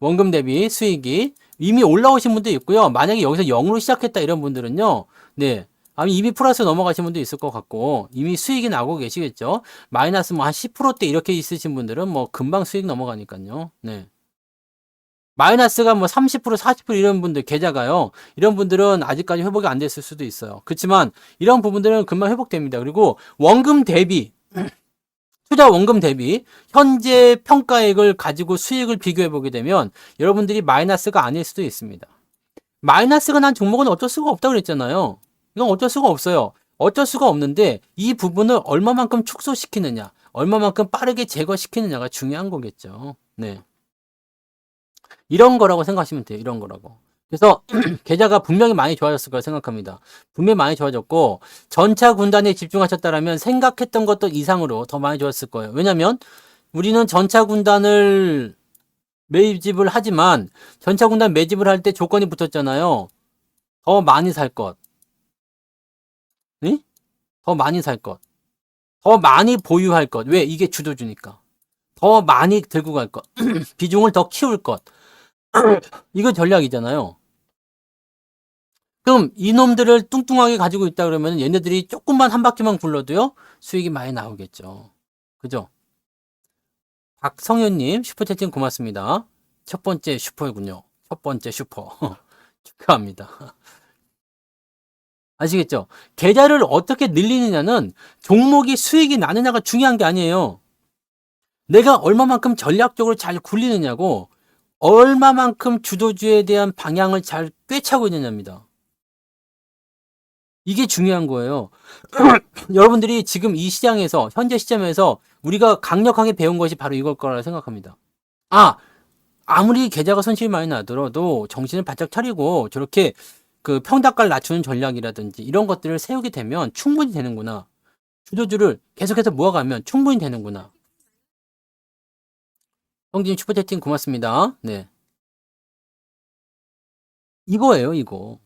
원금 대비 수익이 이미 올라오신 분도 있고요. 만약에 여기서 0으로 시작했다 이런 분들은요. 네. 아니 이미 플러스 넘어가신 분도 있을 것 같고 이미 수익이 나고 계시겠죠. 마이너스 뭐 한 10%대 이렇게 있으신 분들은 뭐 금방 수익 넘어가니까요. 네. 마이너스가 뭐 30%, 40% 이런 분들 계좌가요. 이런 분들은 아직까지 회복이 안 됐을 수도 있어요. 그렇지만 이런 부분들은 금방 회복됩니다. 그리고 원금 대비 투자 원금 대비 현재 평가액을 가지고 수익을 비교해 보게 되면 여러분들이 마이너스가 아닐 수도 있습니다. 마이너스가 난 종목은 어쩔 수가 없다고 그랬잖아요. 이건 어쩔 수가 없어요. 어쩔 수가 없는데 이 부분을 얼마만큼 축소시키느냐, 얼마만큼 빠르게 제거시키느냐가 중요한 거겠죠. 네. 이런 거라고 생각하시면 돼요. 이런 거라고. 그래서 계좌가 분명히 많이 좋아졌을 거라 생각합니다. 분명히 많이 좋아졌고 전차 군단에 집중하셨다면 생각했던 것도 이상으로 더 많이 좋았을 거예요. 왜냐하면 우리는 전차 군단을 매집을 하지만 전차 군단 매집을 할 때 조건이 붙었잖아요. 더 많이 살 것. 응? 더 많이 살 것. 더 많이 보유할 것. 왜? 이게 주도주니까. 더 많이 들고 갈 것. 비중을 더 키울 것. 이거 전략이잖아요. 그럼 이놈들을 뚱뚱하게 가지고 있다 그러면 얘네들이 조금만 한 바퀴만 굴러도요 수익이 많이 나오겠죠. 그죠? 박성현님 슈퍼채팅 고맙습니다. 첫 번째 슈퍼이군요. 첫 번째 슈퍼 축하합니다. 아시겠죠? 계좌를 어떻게 늘리느냐는 종목이 수익이 나느냐가 중요한 게 아니에요. 내가 얼마만큼 전략적으로 잘 굴리느냐고 얼마만큼 주도주에 대한 방향을 잘 꿰차고 있느냐입니다. 이게 중요한 거예요. 여러분들이 지금 이 시장에서 현재 시점에서 우리가 강력하게 배운 것이 바로 이걸 거라 생각합니다. 아무리 계좌가 손실이 많이 나더라도 정신을 바짝 차리고 저렇게 그 평단가를 낮추는 전략이라든지 이런 것들을 세우게 되면 충분히 되는구나. 주도주를 계속해서 모아가면 충분히 되는구나. 형님 슈퍼채팅 고맙습니다. 네. 이거예요, 이거.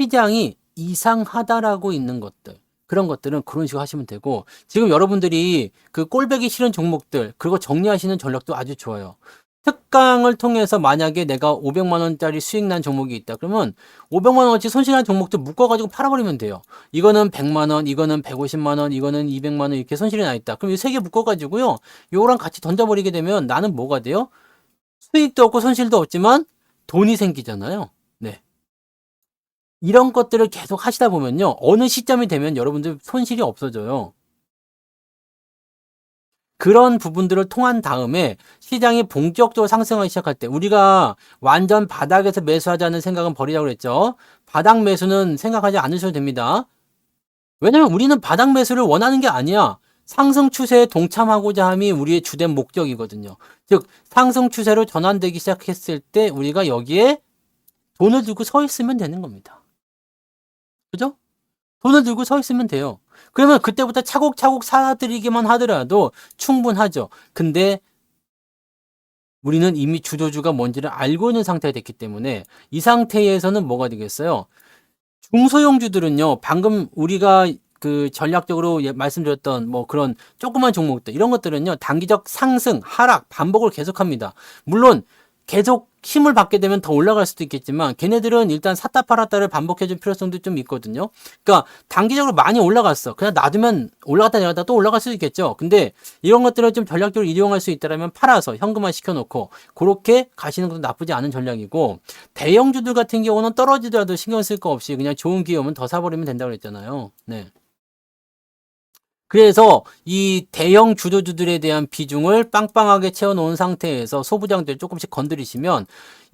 시장이 이상하다라고 있는 것들. 그런 것들은 그런 식으로 하시면 되고, 지금 여러분들이 그 꼴배기 싫은 종목들, 그리고 정리하시는 전략도 아주 좋아요. 특강을 통해서 만약에 내가 500만 원짜리 수익 난 종목이 있다. 그러면 500만 원어치 손실난 종목들 묶어가지고 팔아버리면 돼요. 이거는 100만 원, 이거는 150만 원, 이거는 200만 원 이렇게 손실이 나 있다. 그럼 이 세 개 묶어가지고요. 요거랑 같이 던져버리게 되면 나는 뭐가 돼요? 수익도 없고 손실도 없지만 돈이 생기잖아요. 네. 이런 것들을 계속 하시다 보면요. 어느 시점이 되면 여러분들 손실이 없어져요. 그런 부분들을 통한 다음에 시장이 본격적으로 상승하기 시작할 때 우리가 완전 바닥에서 매수하자는 생각은 버리자고 그랬죠. 바닥 매수는 생각하지 않으셔도 됩니다. 왜냐면 우리는 바닥 매수를 원하는 게 아니야. 상승 추세에 동참하고자 함이 우리의 주된 목적이거든요. 즉 상승 추세로 전환되기 시작했을 때 우리가 여기에 돈을 들고 서 있으면 되는 겁니다. 그죠? 돈을 들고 서 있으면 돼요. 그러면 그때부터 차곡차곡 사들이기만 하더라도 충분하죠. 근데 우리는 이미 주도주가 뭔지를 알고 있는 상태가 됐기 때문에 이 상태에서는 뭐가 되겠어요? 중소형주들은요, 방금 우리가 그 전략적으로 말씀드렸던 뭐 그런 조그만 종목들, 이런 것들은요, 단기적 상승, 하락, 반복을 계속합니다. 물론 계속 힘을 받게 되면 더 올라갈 수도 있겠지만 걔네들은 일단 샀다 팔았다를 반복해줄 필요성도 좀 있거든요. 그러니까 단기적으로 많이 올라갔어. 그냥 놔두면 올라갔다 내려갔다 또 올라갈 수도 있겠죠. 근데 이런 것들을 좀 전략적으로 이용할 수 있다면 팔아서 현금화 시켜놓고 그렇게 가시는 것도 나쁘지 않은 전략이고, 대형주들 같은 경우는 떨어지더라도 신경 쓸 거 없이 그냥 좋은 기회 오면 더 사버리면 된다고 그랬잖아요. 네. 그래서 이 대형 주도주들에 대한 비중을 빵빵하게 채워놓은 상태에서 소부장들 조금씩 건드리시면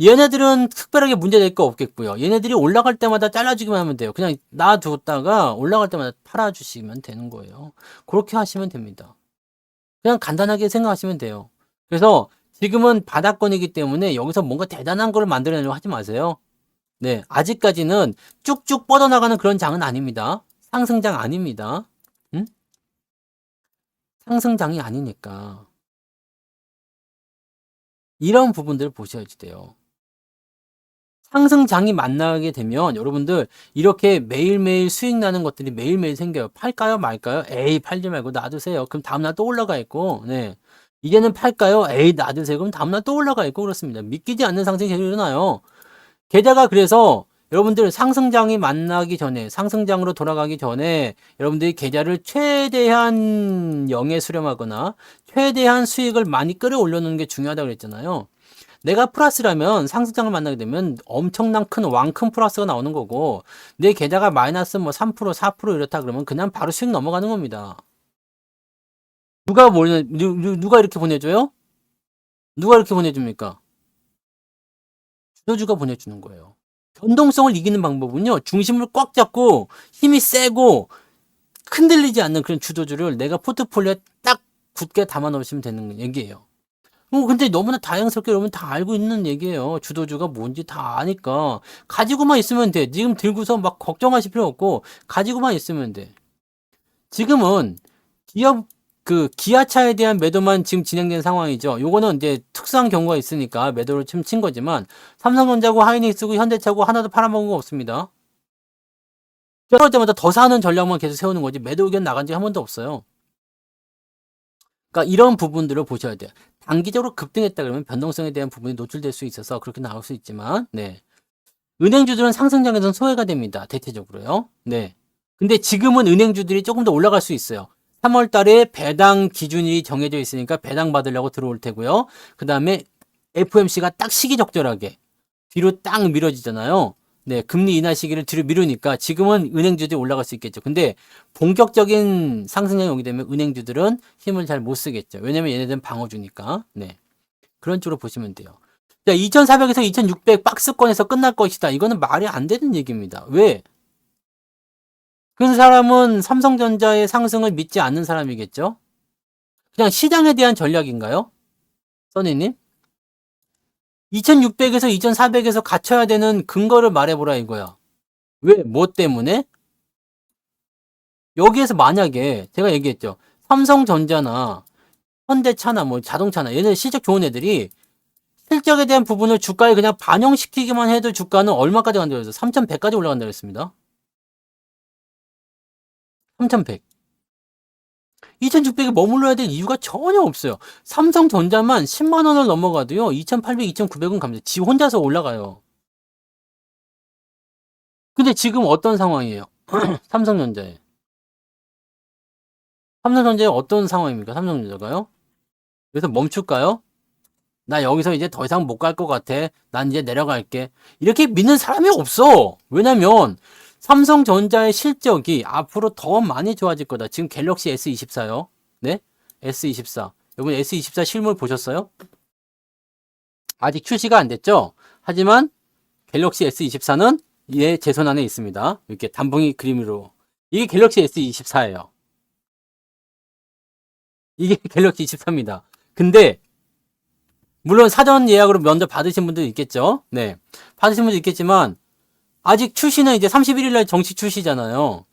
얘네들은 특별하게 문제될 거 없겠고요. 얘네들이 올라갈 때마다 잘라주기만 하면 돼요. 그냥 놔두었다가 올라갈 때마다 팔아주시면 되는 거예요. 그렇게 하시면 됩니다. 그냥 간단하게 생각하시면 돼요. 그래서 지금은 바닥권이기 때문에 여기서 뭔가 대단한 걸 만들어내려고 하지 마세요. 네, 아직까지는 쭉쭉 뻗어나가는 그런 장은 아닙니다. 상승장 아닙니다. 응? 상승장이 아니니까. 이런 부분들을 보셔야지 돼요. 상승장이 만나게 되면 여러분들 이렇게 매일매일 수익 나는 것들이 매일매일 생겨요. 팔까요 말까요? 에이 팔지 말고 놔두세요. 그럼 다음날 또 올라가 있고 네. 이제는 팔까요? 에이 놔두세요. 그럼 다음날 또 올라가 있고 그렇습니다. 믿기지 않는 상승이 계속 일어나요. 게다가 그래서 여러분들 상승장이 만나기 전에 상승장으로 돌아가기 전에 여러분들이 계좌를 최대한 영에 수렴하거나 최대한 수익을 많이 끌어올려 놓는 게 중요하다고 그랬잖아요. 내가 플러스라면 상승장을 만나게 되면 엄청난 큰 왕큰 플러스가 나오는 거고 내 계좌가 마이너스 뭐 3% 4% 이렇다 그러면 그냥 바로 수익 넘어가는 겁니다. 누가 이렇게 보내줘요? 누가 이렇게 보내줍니까? 주도주가 보내주는 거예요. 변동성을 이기는 방법은요. 중심을 꽉 잡고 힘이 세고 흔들리지 않는 그런 주도주를 내가 포트폴리오에 딱 굳게 담아 놓으시면 되는 얘기예요. 근데 너무나 다양스럽게 여러분 다 알고 있는 얘기예요. 주도주가 뭔지 다 아니까. 가지고만 있으면 돼. 지금 들고서 막 걱정하실 필요 없고, 가지고만 있으면 돼. 지금은 기아차에 대한 매도만 지금 진행된 상황이죠. 요거는 이제 특수한 경우가 있으니까 매도를 친 거지만, 삼성전자고 하이닉스고 현대차고 하나도 팔아먹은 거 없습니다. 그럴 때마다 더 사는 전략만 계속 세우는 거지, 매도 의견 나간 지 한 번도 없어요. 그러니까 이런 부분들을 보셔야 돼요. 단기적으로 급등했다 그러면 변동성에 대한 부분이 노출될 수 있어서 그렇게 나올 수 있지만, 네. 은행주들은 상승장에서는 소외가 됩니다. 대체적으로요. 네. 근데 지금은 은행주들이 조금 더 올라갈 수 있어요. 3월 달에 배당 기준이 정해져 있으니까 배당 받으려고 들어올 테고요. 그 다음에 FOMC가 딱 시기적절하게 뒤로 딱 밀어지잖아요. 네, 금리 인하 시기를 뒤로 미루니까 지금은 은행주들이 올라갈 수 있겠죠. 근데 본격적인 상승량이 오게 되면 은행주들은 힘을 잘 못 쓰겠죠. 왜냐면 얘네들은 방어주니까. 네. 그런 쪽으로 보시면 돼요. 자, 2400에서 2600 박스권에서 끝날 것이다. 이거는 말이 안 되는 얘기입니다. 왜? 그 사람은 삼성전자의 상승을 믿지 않는 사람이겠죠? 그냥 시장에 대한 전략인가요? 써니님? 2600에서 2400에서 갇혀야 되는 근거를 말해보라 이거야. 왜? 뭐 때문에? 여기에서 만약에 제가 얘기했죠. 삼성전자나 현대차나 뭐 자동차나 얘네 실적 좋은 애들이 실적에 대한 부분을 주가에 그냥 반영시키기만 해도 주가는 얼마까지 간다고 했어요? 3100까지 올라간다고 했습니다. 3100. 2600에 머물러야 될 이유가 전혀 없어요. 삼성전자만 10만 원을 넘어가도요. 2800, 2900은 갑니다. 지 혼자서 올라가요. 근데 지금 어떤 상황이에요? 삼성전자에. 삼성전자에 어떤 상황입니까? 삼성전자가요? 그래서 멈출까요? 나 여기서 이제 더 이상 못 갈 것 같아. 난 이제 내려갈게. 이렇게 믿는 사람이 없어. 왜냐면 삼성전자의 실적이 앞으로 더 많이 좋아질 거다. 지금 갤럭시 S24요. 네? S24. 여러분 S24 실물 보셨어요? 아직 출시가 안 됐죠? 하지만 갤럭시 S24는 제 손 안에 있습니다. 이렇게 단봉이 그림으로. 이게 갤럭시 S24예요. 이게 갤럭시 24입니다. 근데 물론 사전 예약으로 먼저 받으신 분도 있겠죠. 네. 받으신 분도 있겠지만 아직 출시는 이제 31일 날 정식 출시잖아요.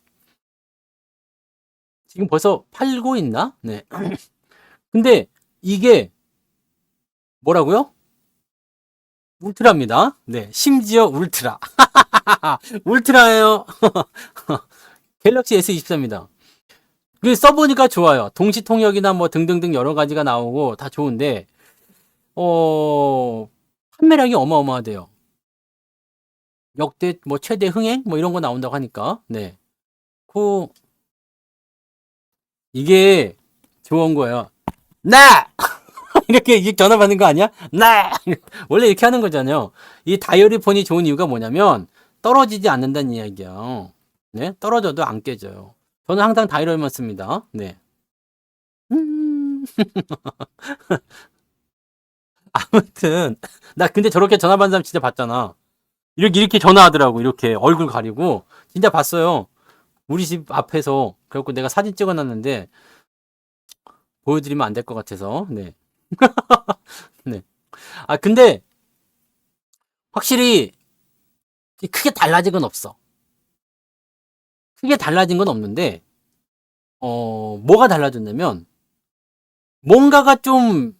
지금 벌써 팔고 있나? 네. 근데 이게 뭐라고요? 울트라입니다. 네. 심지어 울트라. 울트라예요. 갤럭시 S24입니다. 그 써보니까 좋아요. 동시 통역이나 뭐 등등등 여러 가지가 나오고 다 좋은데 판매량이 어마어마하대요. 역대 뭐 최대 흥행 뭐 이런 거 나온다고 하니까 네. 이게 좋은 거예요. 나 이렇게 전화 받는 거 아니야? 나 원래 이렇게 하는 거잖아요. 이 다이어리 폰이 좋은 이유가 뭐냐면 떨어지지 않는다는 이야기야. 네, 떨어져도 안 깨져요. 저는 항상 다이얼만 씁니다. 네. 음. 아무튼 나 근데 저렇게 전화 받는 사람 진짜 봤잖아. 이렇게 전화하더라고. 이렇게 얼굴 가리고 진짜 봤어요. 우리 집 앞에서. 그래갖고 내가 사진 찍어놨는데 보여드리면 안 될 것 같아서. 네. 네. 아 근데 확실히 크게 달라진 건 없어. 크게 달라진 건 없는데 뭐가 달라졌냐면 뭔가가 좀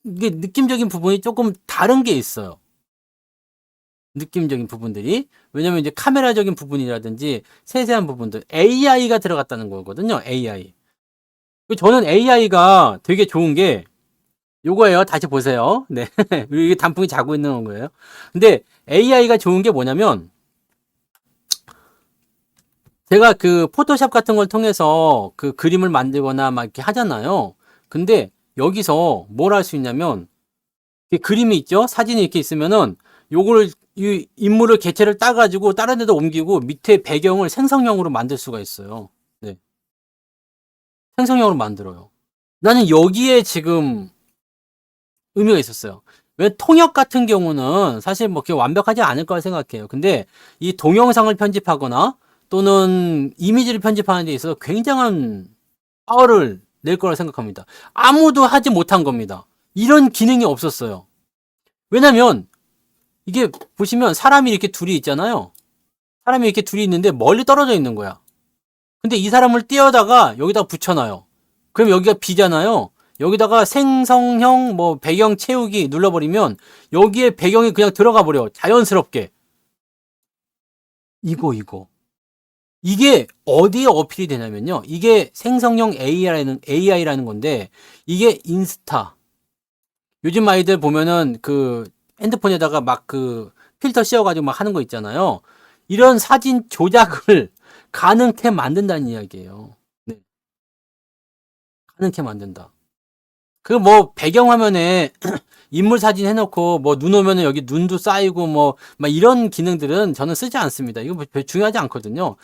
이게 느낌적인 부분이 조금 다른 게 있어요. 느낌적인 부분들이. 왜냐면 이제 카메라적인 부분이라든지 세세한 부분들 AI가 들어갔다는 거거든요. AI. 저는 AI가 되게 좋은 게 요거예요. 다시 보세요. 네. 이게 단풍이 자고 있는 거예요. 근데 AI가 좋은 게 뭐냐면 제가 그 포토샵 같은 걸 통해서 그 그림을 만들거나 막 이렇게 하잖아요. 근데 여기서 뭘 할 수 있냐면 그림이 있죠? 사진이 이렇게 있으면은 요거를 이 인물을 개체를 따가지고 다른 데다 옮기고 밑에 배경을 생성형으로 만들 수가 있어요. 네. 생성형으로 만들어요. 나는 여기에 지금 의미가 있었어요. 왜 통역 같은 경우는 사실 뭐 그게 완벽하지 않을 거라 생각해요. 근데 이 동영상을 편집하거나 또는 이미지를 편집하는 데 있어서 굉장한 파워를 낼 거라 생각합니다. 아무도 하지 못한 겁니다. 이런 기능이 없었어요. 왜냐면 이게 보시면 사람이 이렇게 둘이 있잖아요. 사람이 이렇게 둘이 있는데 멀리 떨어져 있는 거야. 근데 이 사람을 띄어다가 여기다 붙여놔요. 그럼 여기가 비잖아요. 여기다가 생성형 뭐 배경 채우기 눌러버리면 여기에 배경이 그냥 들어가 버려. 자연스럽게. 이거. 이게 어디에 어필이 되냐면요. 이게 생성형 AI라는 건데 이게 인스타. 요즘 아이들 보면은 그 핸드폰에다가 막 그 필터 씌워가지고 막 하는 거 있잖아요. 이런 사진 조작을 가능케 만든다는 이야기예요. 네. 가능케 만든다. 그 뭐 배경화면에 인물 사진 해놓고 뭐 눈 오면은 여기 눈도 쌓이고 뭐 막 이런 기능들은 저는 쓰지 않습니다. 이거 뭐 별 중요하지 않거든요.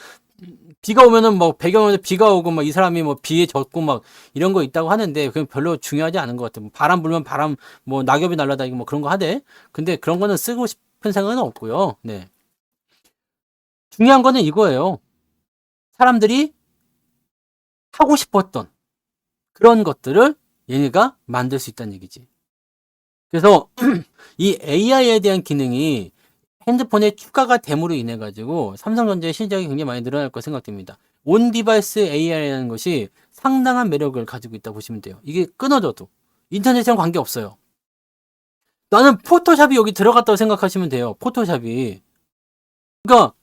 비가 오면은 뭐 배경에 비가 오고 막 이 사람이 뭐 비에 젖고 막 이런 거 있다고 하는데 그건 별로 중요하지 않은 것 같아요. 뭐 바람 불면 바람 뭐 낙엽이 날아다니고 뭐 그런 거 하대. 근데 그런 거는 쓰고 싶은 생각은 없고요. 네. 중요한 거는 이거예요. 사람들이 하고 싶었던 그런 것들을 얘네가 만들 수 있다는 얘기지. 그래서 이 AI에 대한 기능이 핸드폰에 추가가 됨으로 인해 가지고 삼성전자의 실적이 굉장히 많이 늘어날 거 생각됩니다. 온 디바이스 AI라는 것이 상당한 매력을 가지고 있다고 보시면 돼요. 이게 끊어져도 인터넷이랑 관계없어요. 나는 포토샵이 여기 들어갔다고 생각하시면 돼요. 포토샵이. 그러니까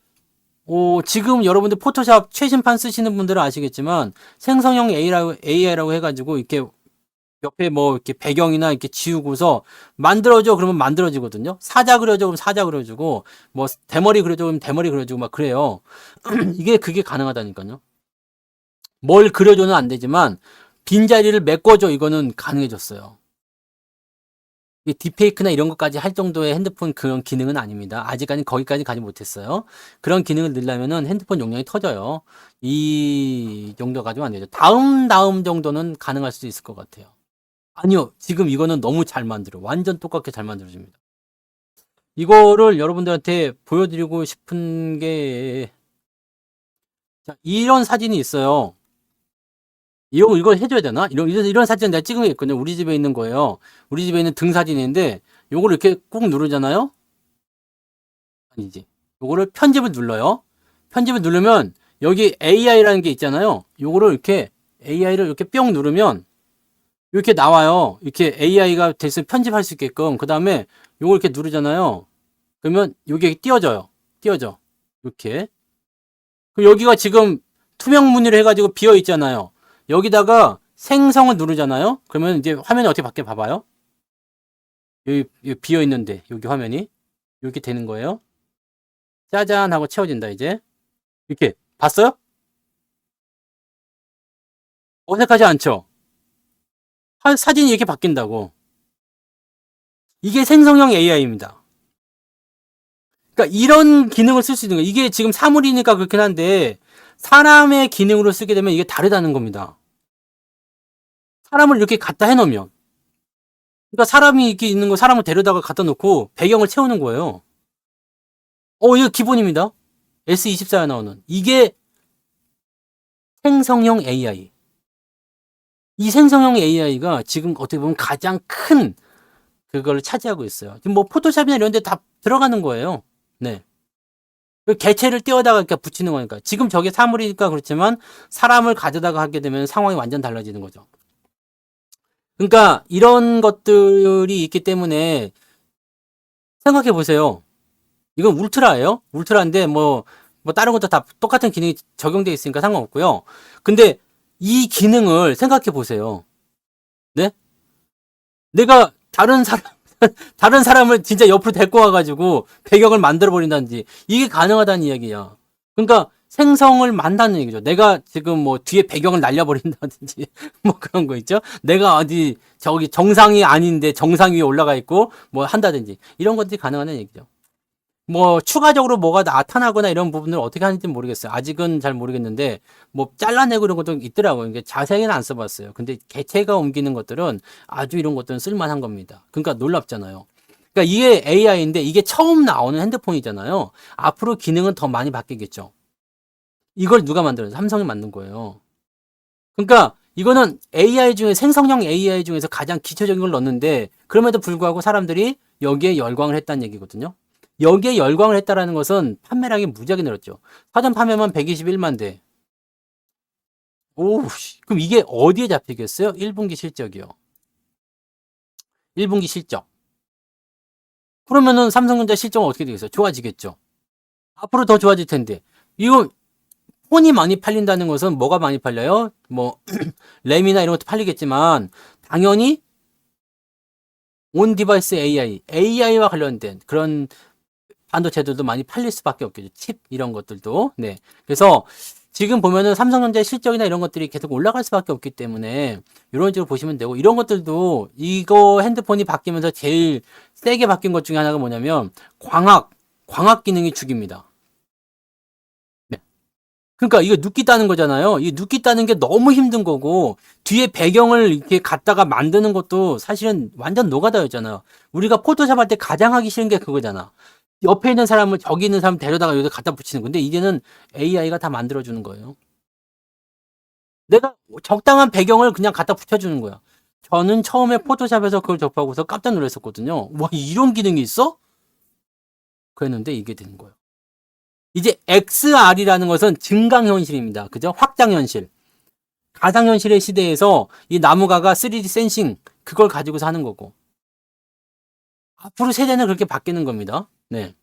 지금 여러분들 포토샵 최신판 쓰시는 분들은 아시겠지만 생성형 AI라고 해가지고 이렇게 옆에 뭐 이렇게 배경이나 이렇게 지우고서 만들어줘 그러면 만들어지거든요. 사자 그려줘 그러면 사자 그려주고 뭐 대머리 그려줘 그러면 대머리 그려주고 막 그래요. 그게 가능하다니까요. 뭘 그려줘는 안 되지만 빈자리를 메꿔줘 이거는 가능해졌어요. 이 딥페이크나 이런 것까지 할 정도의 핸드폰 그런 기능은 아닙니다. 아직까지 거기까지 가지 못했어요. 그런 기능을 넣으려면은 핸드폰 용량이 터져요. 이 정도 가지고 안 되죠. 다음 정도는 가능할 수 있을 것 같아요. 아니요. 지금 이거는 너무 잘 만들어. 완전 똑같게 잘 만들어집니다. 이거를 여러분들한테 보여드리고 싶은 게, 자, 이런 사진이 있어요. 이걸 해줘야 되나? 이런 사진 내가 찍은 게 있거든요. 우리 집에 있는 거예요. 우리 집에 있는 등 사진인데, 요거를 이렇게 꾹 누르잖아요? 아니지. 요거를 편집을 눌러요. 편집을 누르면, 여기 AI라는 게 있잖아요. 요거를 이렇게, AI를 이렇게 뿅 누르면, 이렇게 나와요. 이렇게 AI가 됐으면 편집할 수 있게끔. 그 다음에 요걸 이렇게 누르잖아요. 그러면 요게 띄워져요. 띄워져. 이렇게. 그럼 여기가 지금 투명 무늬로 해가지고 비어 있잖아요. 여기다가 생성을 누르잖아요. 그러면 이제 화면이 어떻게 바뀌어 봐봐요. 여기 비어 있는데 여기 화면이 이렇게 되는 거예요. 짜잔 하고 채워진다 이제. 이렇게 봤어요? 어색하지 않죠? 사진이 이렇게 바뀐다고. 이게 생성형 AI입니다. 그러니까 이런 기능을 쓸 수 있는 거예요. 이게 지금 사물이니까 그렇긴 한데 사람의 기능으로 쓰게 되면 이게 다르다는 겁니다. 사람을 이렇게 갖다 해놓으면. 그러니까 사람이 이렇게 있는 거 사람을 데려다가 갖다 놓고 배경을 채우는 거예요. 이거 기본입니다. S24에 나오는. 이게 생성형 AI. 이 생성형 AI가 지금 어떻게 보면 가장 큰 그걸 차지하고 있어요. 지금 뭐 포토샵이나 이런 데 다 들어가는 거예요. 네. 개체를 띄워다가 이렇게 붙이는 거니까. 지금 저게 사물이니까 그렇지만 사람을 가져다가 하게 되면 상황이 완전 달라지는 거죠. 그러니까 이런 것들이 있기 때문에 생각해 보세요. 이건 울트라예요. 울트라인데 뭐 다른 것도 다 똑같은 기능이 적용되어 있으니까 상관없고요. 근데 이 기능을 생각해 보세요. 네? 내가 다른 사람을 진짜 옆으로 데리고 와가지고 배경을 만들어 버린다든지 이게 가능하다는 이야기야. 그러니까 생성을 만다는 얘기죠. 내가 지금 뭐 뒤에 배경을 날려버린다든지 뭐 그런 거 있죠. 내가 어디 저기 정상이 아닌데 정상 위에 올라가 있고 뭐 한다든지 이런 것들이 가능하다는 얘기죠. 뭐 추가적으로 뭐가 나타나거나 이런 부분을 어떻게 하는지 모르겠어요. 아직은 잘 모르겠는데 뭐 잘라내고 이런 것도 있더라고요. 이게 자세히는 안 써봤어요. 근데 개체가 옮기는 것들은 아주 이런 것들은 쓸만한 겁니다. 그러니까 놀랍잖아요. 그러니까 이게 AI인데 이게 처음 나오는 핸드폰이잖아요. 앞으로 기능은 더 많이 바뀌겠죠. 이걸 누가 만들어요? 삼성이 만든 거예요. 그러니까 이거는 AI 중에 생성형 AI 중에서 가장 기초적인 걸 넣었는데 그럼에도 불구하고 사람들이 여기에 열광을 했다는 얘기거든요. 여기에 열광을 했다라는 것은 판매량이 무지하게 늘었죠. 사전 판매만 121만 대. 오, 그럼 이게 어디에 잡히겠어요? 1분기 실적이요. 1분기 실적. 그러면은 삼성전자 실적은 어떻게 되겠어요? 좋아지겠죠. 앞으로 더 좋아질 텐데. 이거 폰이 많이 팔린다는 것은 뭐가 많이 팔려요? 뭐 램이나 이런 것도 팔리겠지만 당연히 온 디바이스 AI와 관련된 그런 반도체들도 많이 팔릴 수밖에 없겠죠. 칩 이런 것들도. 네. 그래서 지금 보면은 삼성전자의 실적이나 이런 것들이 계속 올라갈 수밖에 없기 때문에 이런 식으로 보시면 되고 이런 것들도 이거 핸드폰이 바뀌면서 제일 세게 바뀐 것 중에 하나가 뭐냐면 광학 기능이 죽입니다. 네. 그러니까 이거 눕기 따는 거잖아요. 이 눕기 따는 게 너무 힘든 거고 뒤에 배경을 이렇게 갖다가 만드는 것도 사실은 완전 노가다였잖아요. 우리가 포토샵 할 때 가장 하기 싫은 게 그거잖아. 옆에 있는 사람을 저기 있는 사람 데려다가 여기다 갖다 붙이는 건데 이제는 AI가 다 만들어주는 거예요. 내가 적당한 배경을 그냥 갖다 붙여주는 거야. 저는 처음에 포토샵에서 그걸 접하고서 깜짝 놀랐었거든요. 와, 이런 기능이 있어? 그랬는데 이게 되는 거예요. 이제 XR이라는 것은 증강현실입니다. 그죠? 확장현실. 가상현실의 시대에서 이 나무가가 3D 센싱 그걸 가지고서 하는 거고. 앞으로 세대는 그렇게 바뀌는 겁니다. 네.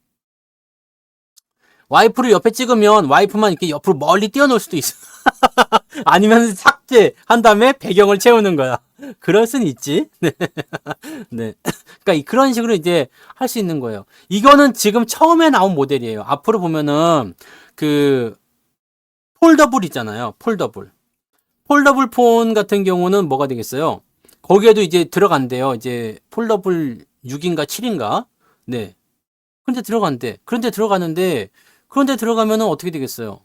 와이프를 옆에 찍으면 와이프만 이렇게 옆으로 멀리 띄워놓을 수도 있어. 아니면 삭제한 다음에 배경을 채우는 거야. 그럴 수는 있지. 네. 네. 그러니까 그런 식으로 이제 할 수 있는 거예요. 이거는 지금 처음에 나온 모델이에요. 앞으로 보면은 그 폴더블 있잖아요. 폴더블. 폴더블 폰 같은 경우는 뭐가 되겠어요? 거기에도 이제 들어간대요. 이제 폴더블 6인가 7인가? 네. 그런데 들어가면은 어떻게 되겠어요?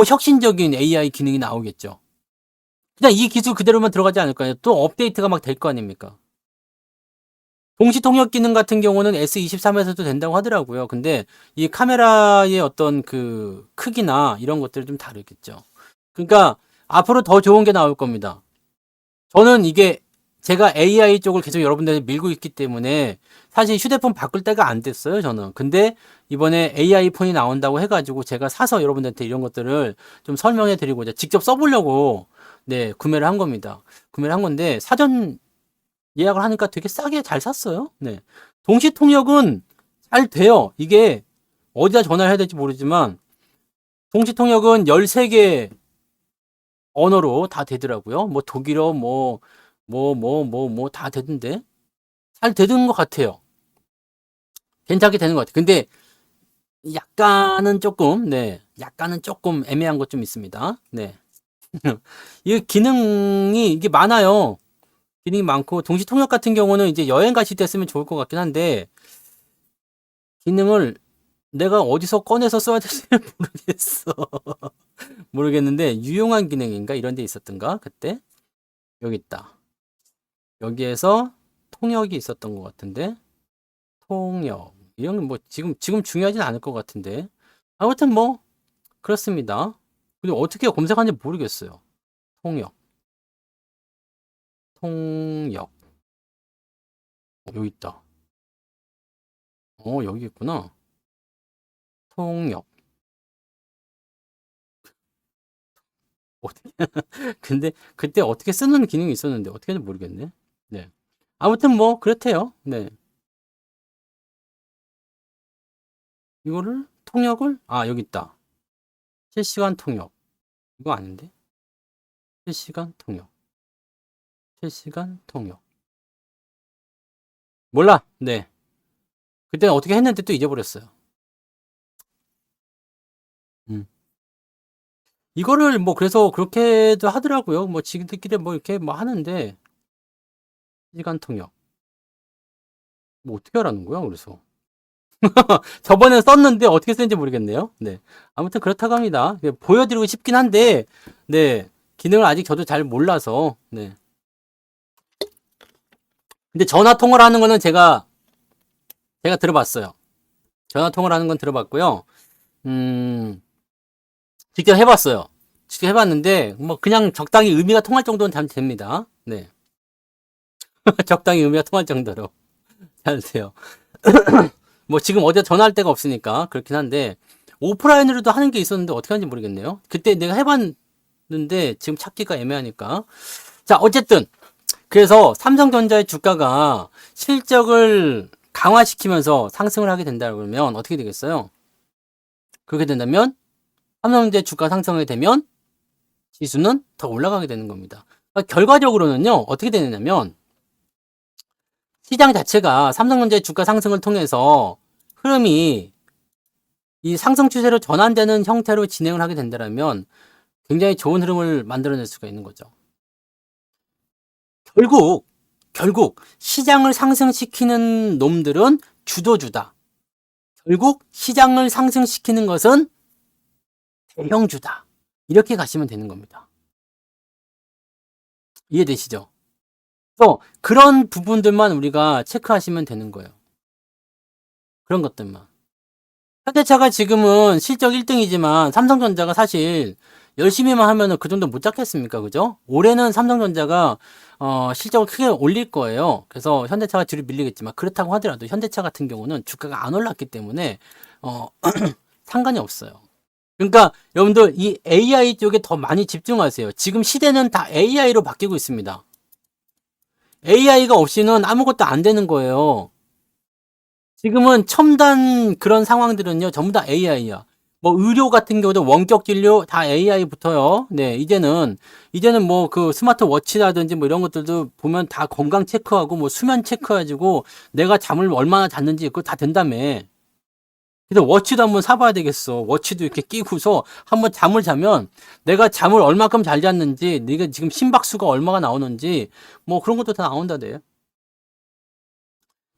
혁신적인 AI 기능이 나오겠죠. 그냥 이 기술 그대로만 들어가지 않을까요? 또 업데이트가 막 될 거 아닙니까? 동시 통역 기능 같은 경우는 S23에서도 된다고 하더라고요. 근데 이 카메라의 어떤 그 크기나 이런 것들이 좀 다르겠죠. 그러니까 앞으로 더 좋은 게 나올 겁니다. 저는 이게 제가 AI 쪽을 계속 여러분들 밀고 있기 때문에 사실 휴대폰 바꿀 때가 안 됐어요, 저는. 근데 이번에 AI 폰이 나온다고 해가지고 제가 사서 여러분들한테 이런 것들을 좀 설명해 드리고자 직접 써보려고 네, 구매를 한 겁니다. 구매를 한 건데 사전 예약을 하니까 되게 싸게 잘 샀어요. 네. 동시 통역은 잘 돼요. 이게 어디다 전화를 해야 될지 모르지만 동시 통역은 13개 언어로 다 되더라고요. 뭐 독일어 다 되던데 잘 되는 것 같아요. 괜찮게 되는 것 같아요. 근데 약간은 조금 애매한 것 좀 있습니다. 네. 이 기능이 이게 많아요. 기능이 많고 동시 통역 같은 경우는 이제 여행 가실 때 쓰면 좋을 것 같긴 한데 기능을 내가 어디서 꺼내서 써야 될지 모르겠어. 모르겠는데 유용한 기능인가 이런 데 있었던가 그때 여기 있다. 여기에서 통역이 있었던 것 같은데 통역 이런 건 뭐 지금 중요하진 않을 것 같은데 아무튼 뭐 그렇습니다. 근데 어떻게 검색하는지 모르겠어요. 통역 통역 여기 있다. 여기 있구나. 통역 어떻게 근데 그때 어떻게 쓰는 기능이 있었는데 어떻게 하는지 모르겠네. 네. 아무튼 뭐 그렇대요. 네. 이거를 통역을 여기 있다. 실시간 통역. 이거 아닌데? 실시간 통역. 실시간 통역. 몰라. 네. 그때 어떻게 했는데 또 잊어버렸어요. 음. 이거를 뭐 그래서 그렇게도 하더라고요. 뭐 지들끼리 뭐 이렇게 뭐 하는데 실시간 통역. 뭐 어떻게 하라는 거야? 그래서 저번에 썼는데 어떻게 쓰는지 모르겠네요. 네. 아무튼 그렇다고 합니다. 보여드리고 싶긴 한데 네. 기능을 아직 저도 잘 몰라서 네. 근데 전화 통화를 하는 거는 제가 들어봤어요. 전화 통화를 하는 건 들어봤고요. 직접 해봤어요. 직접 해봤는데 뭐 그냥 적당히 의미가 통할 정도는 잘 됩니다. 네. 적당히 의미가 통할 정도로 잘 돼요. 뭐 지금 어디 전화할 데가 없으니까 그렇긴 한데 오프라인으로도 하는 게 있었는데 어떻게 하는지 모르겠네요. 그때 내가 해봤는데 지금 찾기가 애매하니까. 자, 어쨌든 그래서 삼성전자의 주가가 실적을 강화시키면서 상승을 하게 된다 그러면 어떻게 되겠어요? 그렇게 된다면 삼성전자 주가 상승하게 되면 지수는 더 올라가게 되는 겁니다. 그러니까 결과적으로는요, 어떻게 되느냐면 시장 자체가 삼성전자의 주가 상승을 통해서 흐름이 이 상승 추세로 전환되는 형태로 진행을 하게 된다면 굉장히 좋은 흐름을 만들어낼 수가 있는 거죠. 결국 시장을 상승시키는 놈들은 주도주다. 결국 시장을 상승시키는 것은 대형주다. 이렇게 가시면 되는 겁니다. 이해되시죠? 그래서 그런 부분들만 우리가 체크하시면 되는 거예요. 그런 것들만. 현대차가 지금은 실적 1등이지만 삼성전자가 사실 열심히만 하면은 그 정도 못 잡겠습니까? 그죠? 올해는 삼성전자가 실적을 크게 올릴 거예요. 그래서 현대차가 뒤로 밀리겠지만 그렇다고 하더라도 현대차 같은 경우는 주가가 안 올랐기 때문에 상관이 없어요. 그러니까 여러분들 이 AI 쪽에 더 많이 집중하세요. 지금 시대는 다 AI로 바뀌고 있습니다. AI가 없이는 아무것도 안 되는 거예요. 지금은 첨단 그런 상황들은요, 전부 다 AI야. 뭐 의료 같은 경우도 원격 진료 다 AI 붙어요. 네, 이제는 뭐 그 스마트워치라든지 뭐 이런 것들도 보면 다 건강 체크하고 뭐 수면 체크해가지고 내가 잠을 얼마나 잤는지 그거 다 된다며. 그래서 워치도 한번 사봐야 되겠어. 워치도 이렇게 끼고서 한번 잠을 자면 내가 잠을 얼마큼 잘 잤는지, 네가 지금 심박수가 얼마가 나오는지 뭐 그런 것도 다 나온다대요.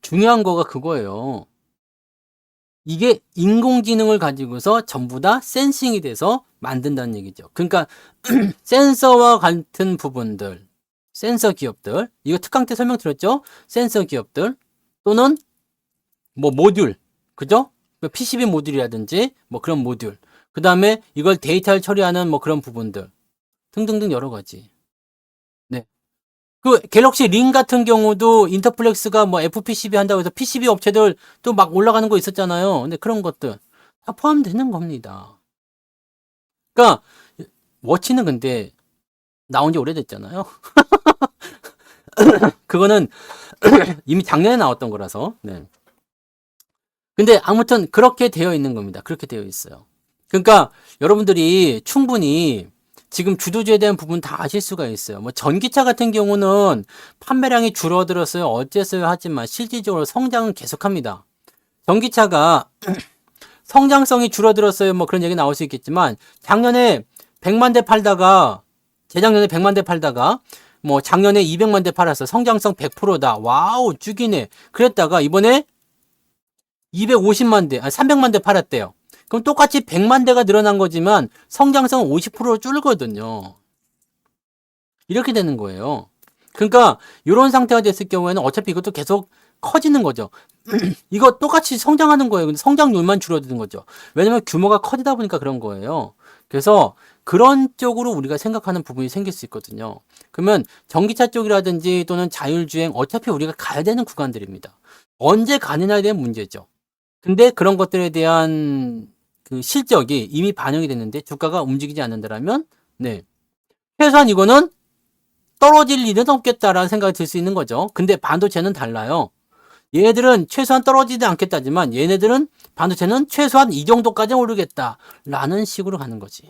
중요한 거가 그거예요. 이게 인공지능을 가지고서 전부 다 센싱이 돼서 만든다는 얘기죠. 그러니까 센서와 같은 부분들, 센서 기업들, 이거 특강 때 설명드렸죠? 센서 기업들 또는 뭐 모듈, 그죠? PCB 모듈이라든지 뭐 그런 모듈. 그 다음에 이걸 데이터를 처리하는 뭐 그런 부분들 등등등 여러 가지. 네. 그 갤럭시 링 같은 경우도 인터플렉스가 뭐 FPCB 한다고 해서 PCB 업체들 또 막 올라가는 거 있었잖아요. 근데 그런 것들 다 포함되는 겁니다. 그러니까 워치는 근데 나온 지 오래됐잖아요. 그거는 이미 작년에 나왔던 거라서. 네. 근데 아무튼 그렇게 되어 있는 겁니다. 그렇게 되어 있어요. 그러니까 여러분들이 충분히 지금 주도주에 대한 부분 다 아실 수가 있어요. 뭐 전기차 같은 경우는 판매량이 줄어들었어요. 어쨌어요 하지만 실질적으로 성장은 계속합니다. 전기차가 성장성이 줄어들었어요. 뭐 그런 얘기 나올 수 있겠지만 작년에 100만 대 팔다가 재작년에 100만 대 팔다가 뭐 작년에 200만 대 팔았어. 성장성 100%다. 와우 죽이네. 그랬다가 이번에 250만 대, 300만 대 팔았대요. 그럼 똑같이 100만 대가 늘어난 거지만 성장성은 50% 줄거든요. 이렇게 되는 거예요. 그러니까 이런 상태가 됐을 경우에는 어차피 이것도 계속 커지는 거죠. 이거 똑같이 성장하는 거예요. 근데 성장률만 줄어드는 거죠. 왜냐면 규모가 커지다 보니까 그런 거예요. 그래서 그런 쪽으로 우리가 생각하는 부분이 생길 수 있거든요. 그러면 전기차 쪽이라든지 또는 자율주행 어차피 우리가 가야 되는 구간들입니다. 언제 가느냐에 대한 문제죠. 근데 그런 것들에 대한 그 실적이 이미 반영이 됐는데 주가가 움직이지 않는다라면 네. 최소한 이거는 떨어질 일은 없겠다라는 생각이 들 수 있는 거죠. 근데 반도체는 달라요. 얘네들은 최소한 떨어지지 않겠다지만 얘네들은 반도체는 최소한 이 정도까지 오르겠다라는 식으로 가는 거지.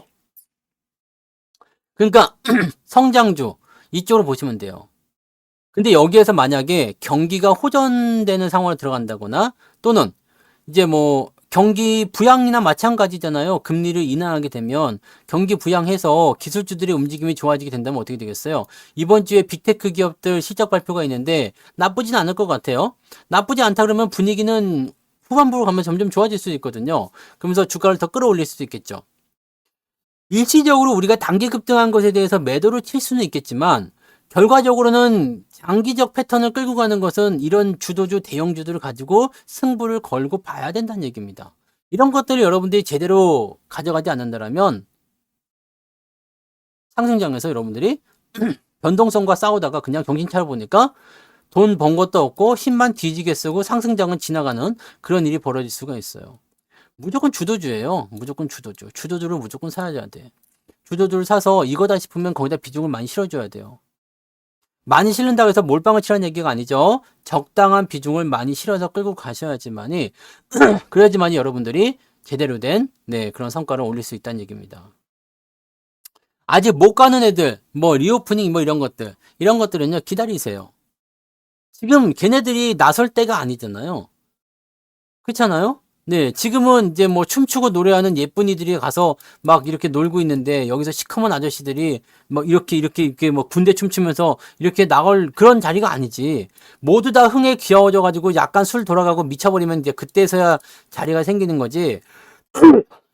그러니까 성장주 이쪽으로 보시면 돼요. 근데 여기에서 만약에 경기가 호전되는 상황으로 들어간다거나 또는 이제 뭐 경기 부양이나 마찬가지잖아요. 금리를 인하하게 되면 경기 부양해서 기술주들의 움직임이 좋아지게 된다면 어떻게 되겠어요? 이번 주에 빅테크 기업들 실적 발표가 있는데 나쁘진 않을 것 같아요. 나쁘지 않다 그러면 분위기는 후반부로 가면 점점 좋아질 수 있거든요. 그러면서 주가를 더 끌어올릴 수도 있겠죠. 일시적으로 우리가 단기 급등한 것에 대해서 매도를 칠 수는 있겠지만 결과적으로는 장기적 패턴을 끌고 가는 것은 이런 주도주 대형주들을 가지고 승부를 걸고 봐야 된다는 얘기입니다. 이런 것들을 여러분들이 제대로 가져가지 않는다면 상승장에서 여러분들이 변동성과 싸우다가 그냥 정신 차려보니까 돈 번 것도 없고 힘만 뒤지게 쓰고 상승장은 지나가는 그런 일이 벌어질 수가 있어요. 무조건 주도주예요. 무조건 주도주. 주도주를 무조건 사야 돼. 주도주를 사서 이거다 싶으면 거기다 비중을 많이 실어줘야 돼요. 많이 실른다고 해서 몰빵을 치라는 얘기가 아니죠. 적당한 비중을 많이 실어서 끌고 가셔야지만이 그래야지만이 여러분들이 제대로 된 그런 성과를 올릴 수 있다는 얘기입니다. 아직 못 가는 애들 뭐 리오프닝 뭐 이런 것들은요 기다리세요. 지금 걔네들이 나설 때가 아니잖아요. 그렇잖아요? 네, 지금은 이제 뭐 춤추고 노래하는 예쁜이들이 가서 막 이렇게 놀고 있는데 여기서 시커먼 아저씨들이 막 이렇게 뭐 군대 춤추면서 이렇게 나갈 그런 자리가 아니지. 모두 다 흥에 귀여워져 가지고 약간 술 돌아가고 미쳐버리면 이제 그때서야 자리가 생기는 거지.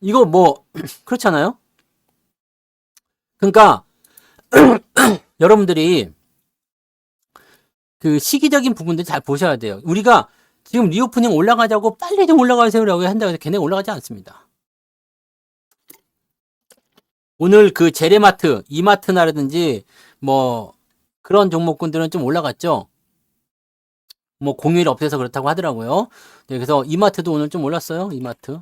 이거 뭐 그렇잖아요? 그러니까 여러분들이 그 시기적인 부분들 잘 보셔야 돼요. 우리가 지금 리오프닝 올라가자고 빨리 좀 올라가세요라고 한다고 해서 걔네 올라가지 않습니다. 오늘 그 제레마트, 이마트나라든지 뭐 그런 종목군들은 좀 올라갔죠. 뭐 공휴일 없애서 그렇다고 하더라고요. 네, 그래서 이마트도 오늘 좀 올랐어요. 이마트.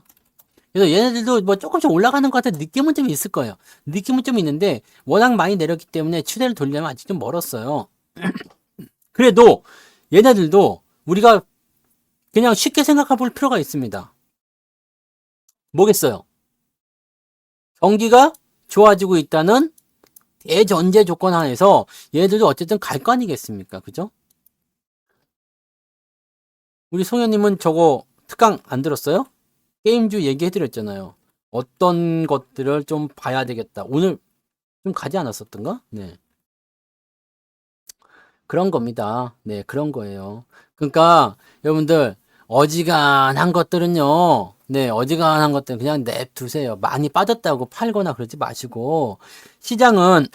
그래서 얘네들도 뭐 조금씩 올라가는 것 같은 느낌은 좀 있을 거예요. 느낌은 좀 있는데 워낙 많이 내렸기 때문에 추세를 돌리려면 아직 좀 멀었어요. 그래도 얘네들도 우리가 그냥 쉽게 생각해 볼 필요가 있습니다. 뭐겠어요? 경기가 좋아지고 있다는 대전제 조건 하에서 얘들도 어쨌든 갈 거 아니겠습니까? 그죠? 우리 송현님은 저거 특강 안 들었어요? 게임주 얘기해드렸잖아요. 어떤 것들을 좀 봐야 되겠다. 오늘 좀 가지 않았었던가? 네. 그런 겁니다. 네, 그런 거예요. 그러니까 여러분들 어지간한 것들은요. 네, 어지간한 것들은 그냥 냅두세요. 많이 빠졌다고 팔거나 그러지 마시고 시장은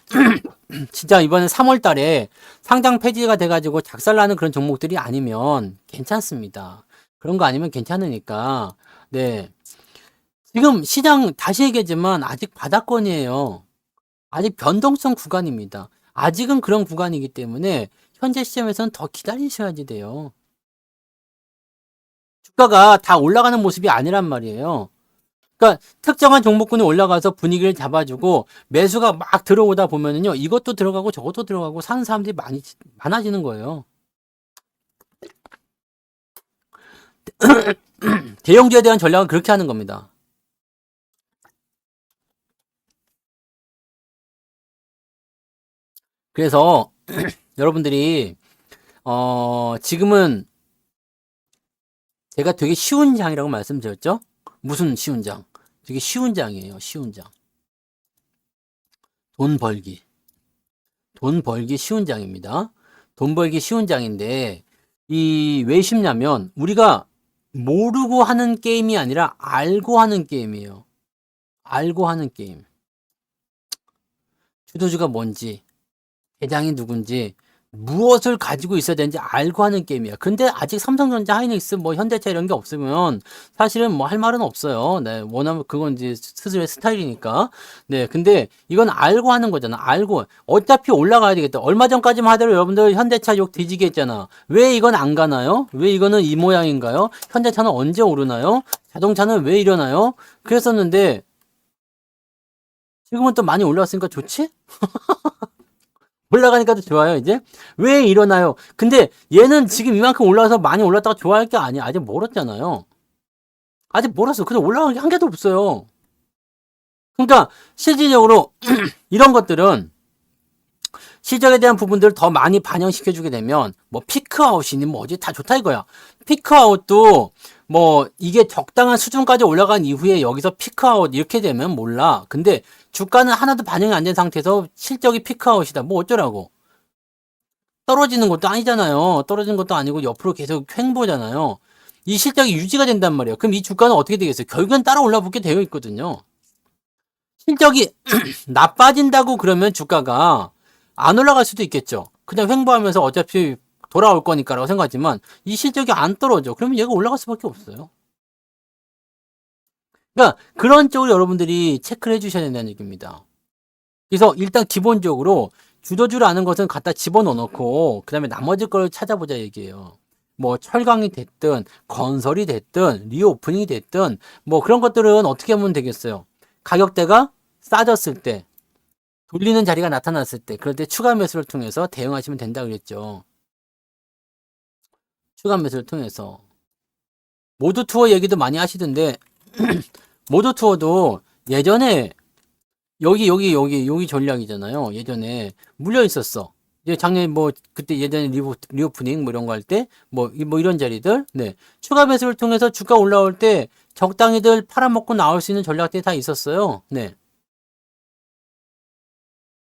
진짜 이번에 3월 달에 상장 폐지가 돼가지고 작살나는 그런 종목들이 아니면 괜찮습니다. 그런 거 아니면 괜찮으니까 네. 지금 시장 다시 얘기하지만 아직 바닥권이에요. 아직 변동성 구간입니다. 아직은 그런 구간이기 때문에 현재 시점에서는 더 기다리셔야지 돼요. 주가가 다 올라가는 모습이 아니란 말이에요. 그러니까 특정한 종목군이 올라가서 분위기를 잡아주고 매수가 막 들어오다 보면은요, 이것도 들어가고 저것도 들어가고 사는 사람들이 많아지는 거예요. 대형주에 대한 전략은 그렇게 하는 겁니다. 그래서 여러분들이 지금은 제가 되게 쉬운 장이라고 말씀드렸죠? 무슨 쉬운 장? 되게 쉬운 장이에요. 쉬운 장. 돈 벌기. 돈 벌기 쉬운 장입니다. 돈 벌기 쉬운 장인데 이 왜 쉽냐면 우리가 모르고 하는 게임이 아니라 알고 하는 게임이에요. 알고 하는 게임. 주도주가 뭔지, 대장이 누군지, 무엇을 가지고 있어야 되는지 알고 하는 게임이야. 근데 아직 삼성전자, 하이닉스, 뭐 현대차 이런 게 없으면 사실은 뭐 할 말은 없어요. 네, 워낙 그건 이제 스스로의 스타일이니까. 네, 근데 이건 알고 하는 거잖아. 알고 어차피 올라가야 되겠다. 얼마 전까지만 하더라도 여러분들 현대차 욕 뒤지게 했잖아. 왜 이건 안 가나요? 왜 이거는 이 모양인가요? 현대차는 언제 오르나요? 자동차는 왜 이러나요? 그랬었는데 지금은 또 많이 올라왔으니까 좋지? 올라가니까 도 좋아요, 이제? 왜 이러나요? 근데 얘는 지금 이만큼 올라와서 많이 올랐다가 좋아할 게 아니야. 아직 멀었잖아요. 아직 멀었어. 근데 올라간 게 한 개도 없어요. 그러니까 실질적으로 이런 것들은 실적에 대한 부분들을 더 많이 반영시켜주게 되면 뭐 피크아웃이니 뭐 어디 다 좋다 이거야. 피크아웃도 뭐 이게 적당한 수준까지 올라간 이후에 여기서 피크아웃 이렇게 되면 몰라. 근데 주가는 하나도 반영이 안 된 상태에서 실적이 피크아웃이다. 뭐 어쩌라고. 떨어지는 것도 아니잖아요. 떨어지는 것도 아니고 옆으로 계속 횡보잖아요. 이 실적이 유지가 된단 말이에요. 그럼 이 주가는 어떻게 되겠어요? 결국엔 따라 올라붙게 되어 있거든요. 실적이 나빠진다고 그러면 주가가 안 올라갈 수도 있겠죠. 그냥 횡보하면서 어차피 돌아올 거니까라고 생각하지만 이 실적이 안 떨어져. 그러면 얘가 올라갈 수밖에 없어요. 그러니까 그런 쪽을 여러분들이 체크를 해주셔야 된다는 얘기입니다. 그래서 일단 기본적으로 주도주를 아는 것은 갖다 집어넣어 놓고 그 다음에 나머지 걸 찾아보자 얘기예요. 뭐 철강이 됐든 건설이 됐든 리오프닝이 됐든 뭐 그런 것들은 어떻게 하면 되겠어요. 가격대가 싸졌을 때 돌리는 자리가 나타났을 때 그럴 때 추가 매수를 통해서 대응하시면 된다 그랬죠. 추가 매수를 통해서 모두 투어 얘기도 많이 하시던데 모두 투어도 예전에 여기 전략이잖아요. 예전에 물려 있었어. 이제 작년에 뭐 그때 예전에 리오프닝 뭐 이런 거 할 때 뭐 이런 자리들 네 추가 매수를 통해서 주가 올라올 때 적당히들 팔아먹고 나올 수 있는 전략들이 다 있었어요. 네.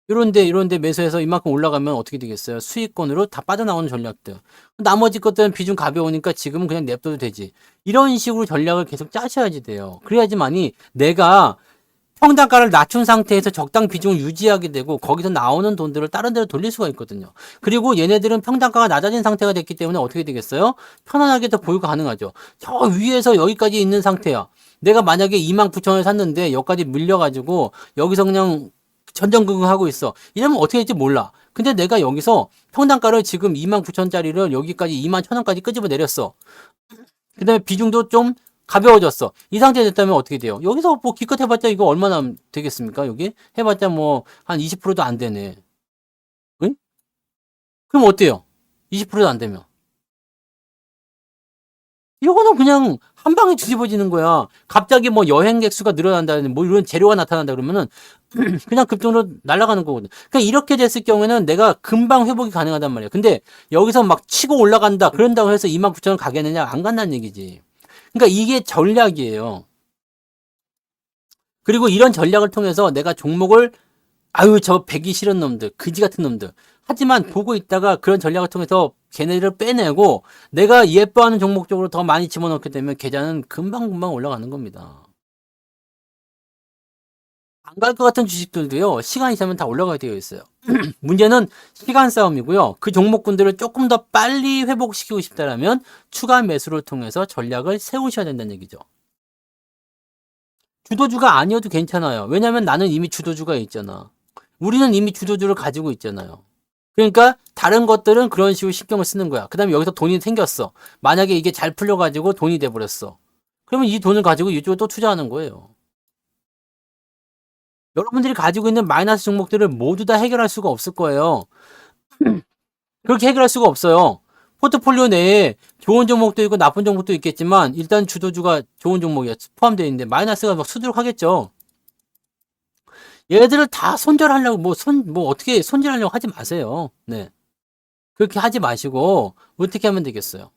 이런데 매수해서 이만큼 올라가면 어떻게 되겠어요? 수익권으로 다 빠져나오는 전략들. 나머지 것들은 비중 가벼우니까 지금은 그냥 냅둬도 되지. 이런 식으로 전략을 계속 짜셔야지 돼요. 그래야지만이 내가 평단가를 낮춘 상태에서 적당 비중을 유지하게 되고 거기서 나오는 돈들을 다른 데로 돌릴 수가 있거든요. 그리고 얘네들은 평단가가 낮아진 상태가 됐기 때문에 어떻게 되겠어요? 편안하게 더 보유가 가능하죠. 저 위에서 여기까지 있는 상태야. 내가 만약에 29,000원을 샀는데 여기까지 밀려가지고 여기서 그냥 전전긍긍하고 있어. 이러면 어떻게 될지 몰라. 근데 내가 여기서 평단가를 지금 29,000원짜리를 여기까지 21,000원까지 끄집어 내렸어. 그 다음에 비중도 좀 가벼워졌어. 이 상태 됐다면 어떻게 돼요? 여기서 뭐 기껏 해봤자 이거 얼마나 되겠습니까? 여기? 해봤자 뭐 한 20%도 안 되네. 응? 그럼 어때요? 20%도 안 되면. 이거는 그냥 한 방에 뒤집어지는 거야. 갑자기 뭐 여행객 수가 늘어난다는 뭐 이런 재료가 나타난다 그러면은 그냥 급등으로 날아가는 거거든. 그러니까 이렇게 됐을 경우에는 내가 금방 회복이 가능하단 말이야. 근데 여기서 막 치고 올라간다 그런다고 해서 29,000원 가겠느냐? 안 간다는 얘기지. 그러니까 이게 전략이에요. 그리고 이런 전략을 통해서 내가 종목을 아유 저 배기 싫은 놈들 그지 같은 놈들 하지만 보고 있다가 그런 전략을 통해서 걔네를 빼내고 내가 예뻐하는 종목 쪽으로 더 많이 집어넣게 되면 계좌는 금방금방 올라가는 겁니다. 안 갈 것 같은 주식들도요 시간이 지나면 다 올라가게 되어 있어요. 문제는 시간 싸움이고요. 그 종목군들을 조금 더 빨리 회복시키고 싶다면 추가 매수를 통해서 전략을 세우셔야 된다는 얘기죠. 주도주가 아니어도 괜찮아요. 왜냐면 나는 이미 주도주가 있잖아. 우리는 이미 주도주를 가지고 있잖아요. 그러니까 다른 것들은 그런 식으로 신경을 쓰는 거야. 그 다음에 여기서 돈이 생겼어. 만약에 이게 잘 풀려가지고 돈이 돼버렸어. 그러면 이 돈을 가지고 이쪽에 또 투자하는 거예요. 여러분들이 가지고 있는 마이너스 종목들을 모두 다 해결할 수가 없을 거예요. 그렇게 해결할 수가 없어요. 포트폴리오 내에 좋은 종목도 있고 나쁜 종목도 있겠지만 일단 주도주가 좋은 종목이 포함되어 있는데 마이너스가 막 수두룩 하겠죠. 얘들을 다 손절하려고 뭐 어떻게 손절하려고 하지 마세요. 네. 그렇게 하지 마시고 어떻게 하면 되겠어요?